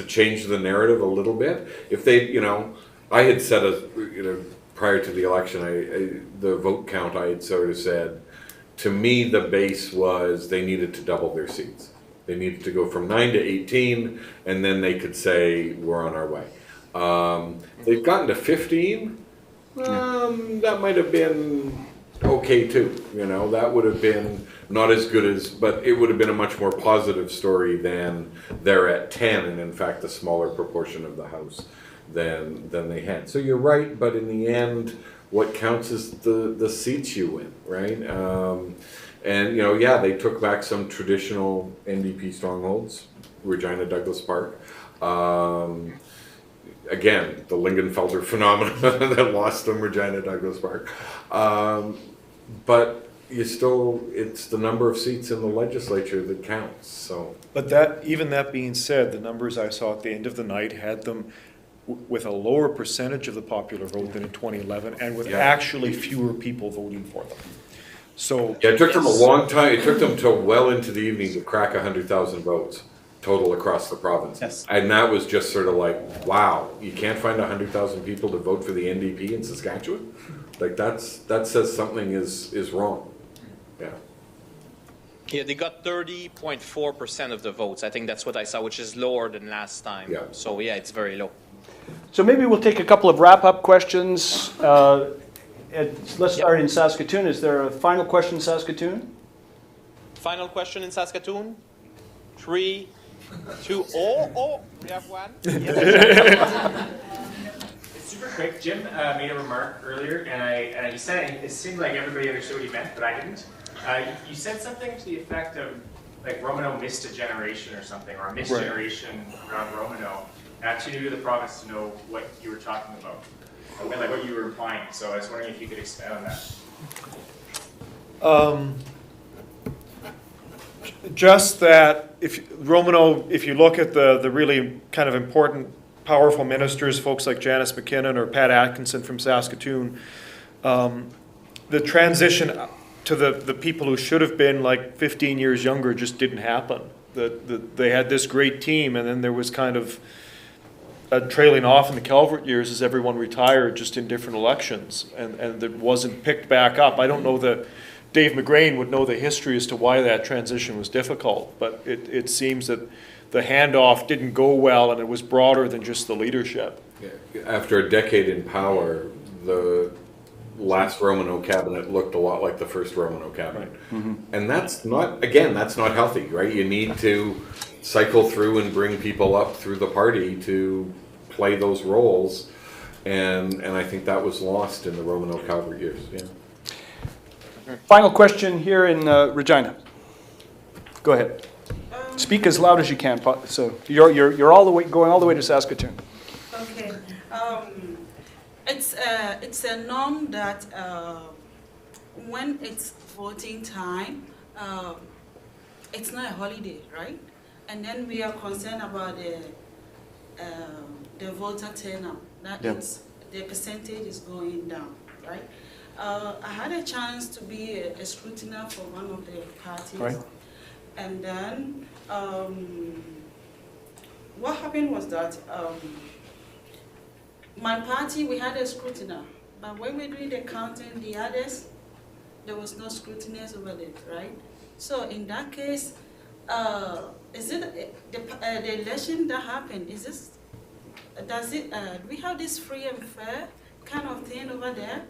change the narrative a little bit. If they, you know, I had said, you know, prior to the election, the vote count, I had sort of said, to me, the base was they needed to double their seats. They needed to go from 9 to 18, and then they could say, we're on our way. They've gotten to 15. That might have been okay too. You know, that would have been not as good as, but it would have been a much more positive story than they're at 10, and in fact, a smaller proportion of the House than they had. So you're right, but in the end, what counts is the seats you win, right? And you know, yeah, they took back some traditional NDP strongholds, Regina, Douglas Park. Again, the Lingenfelter phenomenon that lost them, Regina, Douglas Park. But you still, it's the number of seats in the legislature that counts. So, but even that being said, the numbers I saw at the end of the night had them with a lower percentage of the popular vote than in 2011, and with actually fewer people voting for them. So yeah, it took them a long time. It took them till well into the evening to crack 100,000 votes total across the province. Yes. And that was just sort of like, wow, you can't find 100,000 people to vote for the NDP in Saskatchewan? Like that says something is wrong. Yeah. Yeah, they got 30.4% of the votes. I think that's what I saw, which is lower than last time. Yeah. So yeah, it's very low. So maybe we'll take a couple of wrap-up questions. Let's start in Saskatoon. Is there a final question in Saskatoon? Final question in Saskatoon. 3, 2, oh, we have one. It's super quick. Jim made a remark earlier, and you said it seemed like everybody understood what he meant, but I didn't. You said something to the effect of, like, Romano missed a generation or something, or a missed generation around Romano. Too new to the province to know what you were talking about, like what you were implying. So I was wondering if you could expand on that. Just that if you look at the really kind of important, powerful ministers, folks like Janice McKinnon or Pat Atkinson from Saskatoon, the transition to the people who should have been like 15 years younger just didn't happen. They had this great team, and then there was kind of a trailing off in the Calvert years as everyone retired just in different elections, and it wasn't picked back up. I don't know that Dave McGrain would know the history as to why that transition was difficult, but it seems that the handoff didn't go well, and it was broader than just the leadership. After a decade in power, the last Romano cabinet looked a lot like the first Romano cabinet. Mm-hmm. And that's not healthy, right? You need to cycle through and bring people up through the party to play those roles. And I think that was lost in the Romano Calvert years, yeah. Final question here in Regina. Go ahead. Speak as loud as you can. So you're all the way going all the way to Saskatoon. Okay. It's a norm that when it's voting time, it's not a holiday, right? And then we are concerned about the voter turnout. That is, the percentage is going down, right? I had a chance to be a scrutiner for one of the parties, right. And then what happened was that my party, we had a scrutiner, but when we were doing the counting, the others, there was no scrutiners over it, right? So in that case, is it the election that happened? Is this, do we have this free and fair kind of thing over there?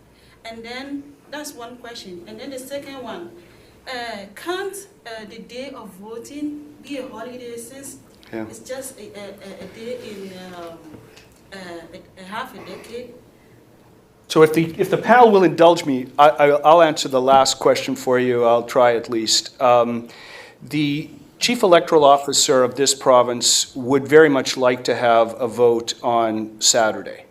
And then that's one question. And then the second one, can't the day of voting be a holiday since it's just a day in half a decade? So if the panel will indulge me, I'll answer the last question for you. I'll try at least. The Chief Electoral Officer of this province would very much like to have a vote on Saturday.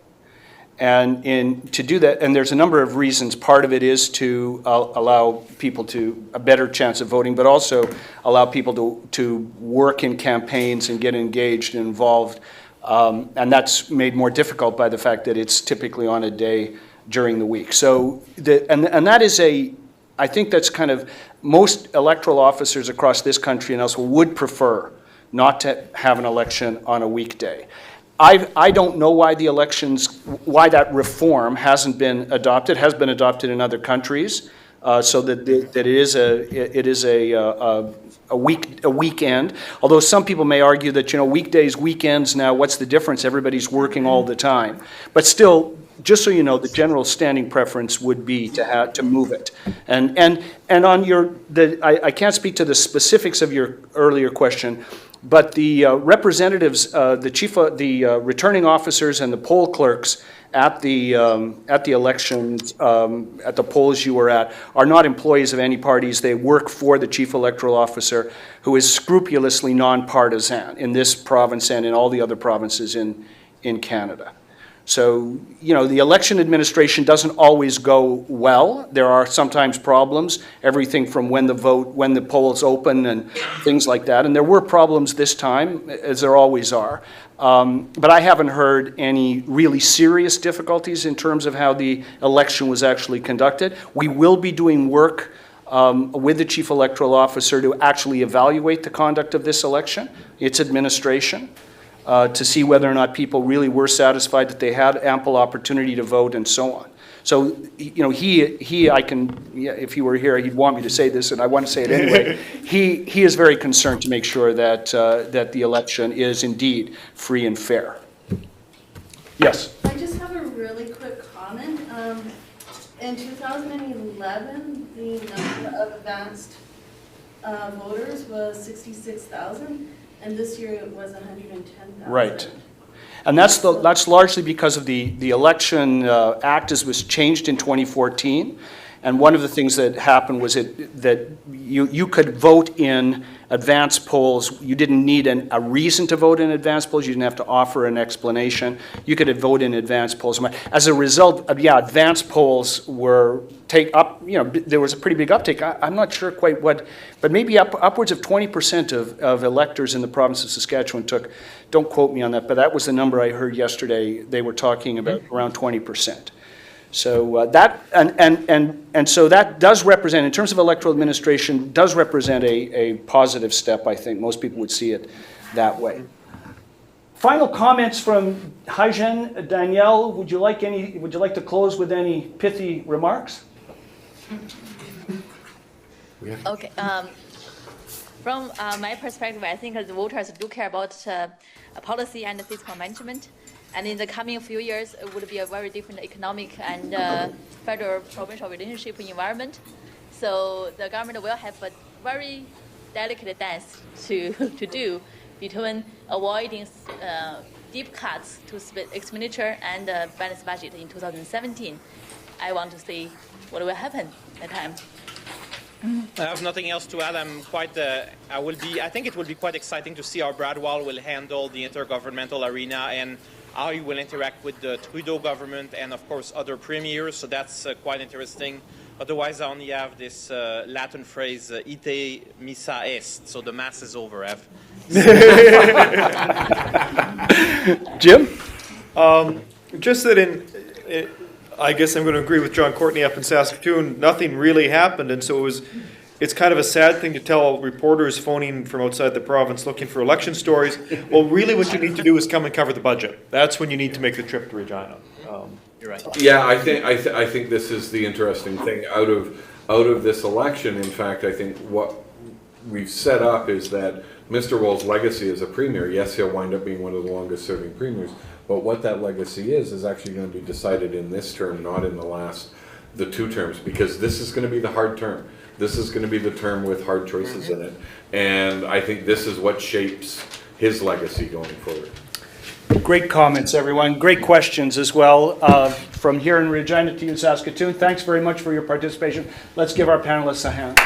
And to do that, and there's a number of reasons. Part of it is to allow people a better chance of voting, but also allow people to work in campaigns and get engaged and involved. And that's made more difficult by the fact that it's typically on a day during the week. So, and that is I think that's kind of, most electoral officers across this country and elsewhere would prefer not to have an election on a weekday. I don't know why why that reform hasn't been adopted. It has been adopted in other countries, so that it is a weekend. Although some people may argue that, weekdays, weekends now, what's the difference? Everybody's working all the time. But still, just so you know, the general standing preference would be to move it. And on I can't speak to the specifics of your earlier question, but the representatives, the returning officers and the poll clerks at the elections, at the polls you were at, are not employees of any parties. They work for the Chief Electoral Officer, who is scrupulously nonpartisan in this province and in all the other provinces in Canada. So, the election administration doesn't always go well. There are sometimes problems, everything from when the polls open and things like that. And there were problems this time, as there always are. But I haven't heard any really serious difficulties in terms of how the election was actually conducted. We will be doing work with the Chief Electoral Officer to actually evaluate the conduct of this election, its administration, to see whether or not people really were satisfied that they had ample opportunity to vote and so on. So, if he were here, he'd want me to say this, and I want to say it anyway. He is very concerned to make sure that the election is indeed free and fair. Yes? I just have a really quick comment. In 2011, the number of advanced voters was 66,000. And this year it was 110,000. Right. And that's largely because of the Election Act as was changed in 2014. And one of the things that happened was that you could vote in advance polls. You didn't need a reason to vote in advance polls. You didn't have to offer an explanation. You could vote in advance polls. As a result, advance polls were there was a pretty big uptake. I'm not sure quite what, but maybe upwards of 20% of electors in the province of Saskatchewan took. Don't quote me on that, but that was the number I heard yesterday. They were talking about around 20%. So so that does represent, in terms of electoral administration, does represent a positive step, I think. Most people would see it that way. Final comments from Haijen. Danielle, would you like to close with any pithy remarks? Okay. From my perspective, I think the voters do care about policy and fiscal management. And in the coming few years, it would be a very different economic and federal-provincial relationship environment. So the government will have a very delicate dance to do between avoiding deep cuts to expenditure and balanced budget in 2017. I want to see what will happen at that time. I have nothing else to add. I think it will be quite exciting to see how Bradwell will handle the intergovernmental arena and how he will interact with the Trudeau government and, of course, other premiers. So that's quite interesting. Otherwise, I only have this Latin phrase, ite missa est, so the mass is over, Ev. Jim? Just that I guess I'm going to agree with John Courtney up in Saskatoon, nothing really happened, and so it's kind of a sad thing to tell reporters phoning from outside the province looking for election stories. Well, really what you need to do is come and cover the budget. That's when you need to make the trip to Regina. You're right. Yeah, I think this is the interesting thing out of this election. In fact, I think what we've set up is that Mr. Wall's legacy as a premier, yes, he'll wind up being one of the longest serving premiers, but what that legacy is actually going to be decided in this term, not in the two terms, because this is going to be the hard term. This is going to be the term with hard choices in it, and I think this is what shapes his legacy going forward. Great comments, everyone. Great questions as well. From here in Regina to you in Saskatoon, thanks very much for your participation. Let's give our panelists a hand.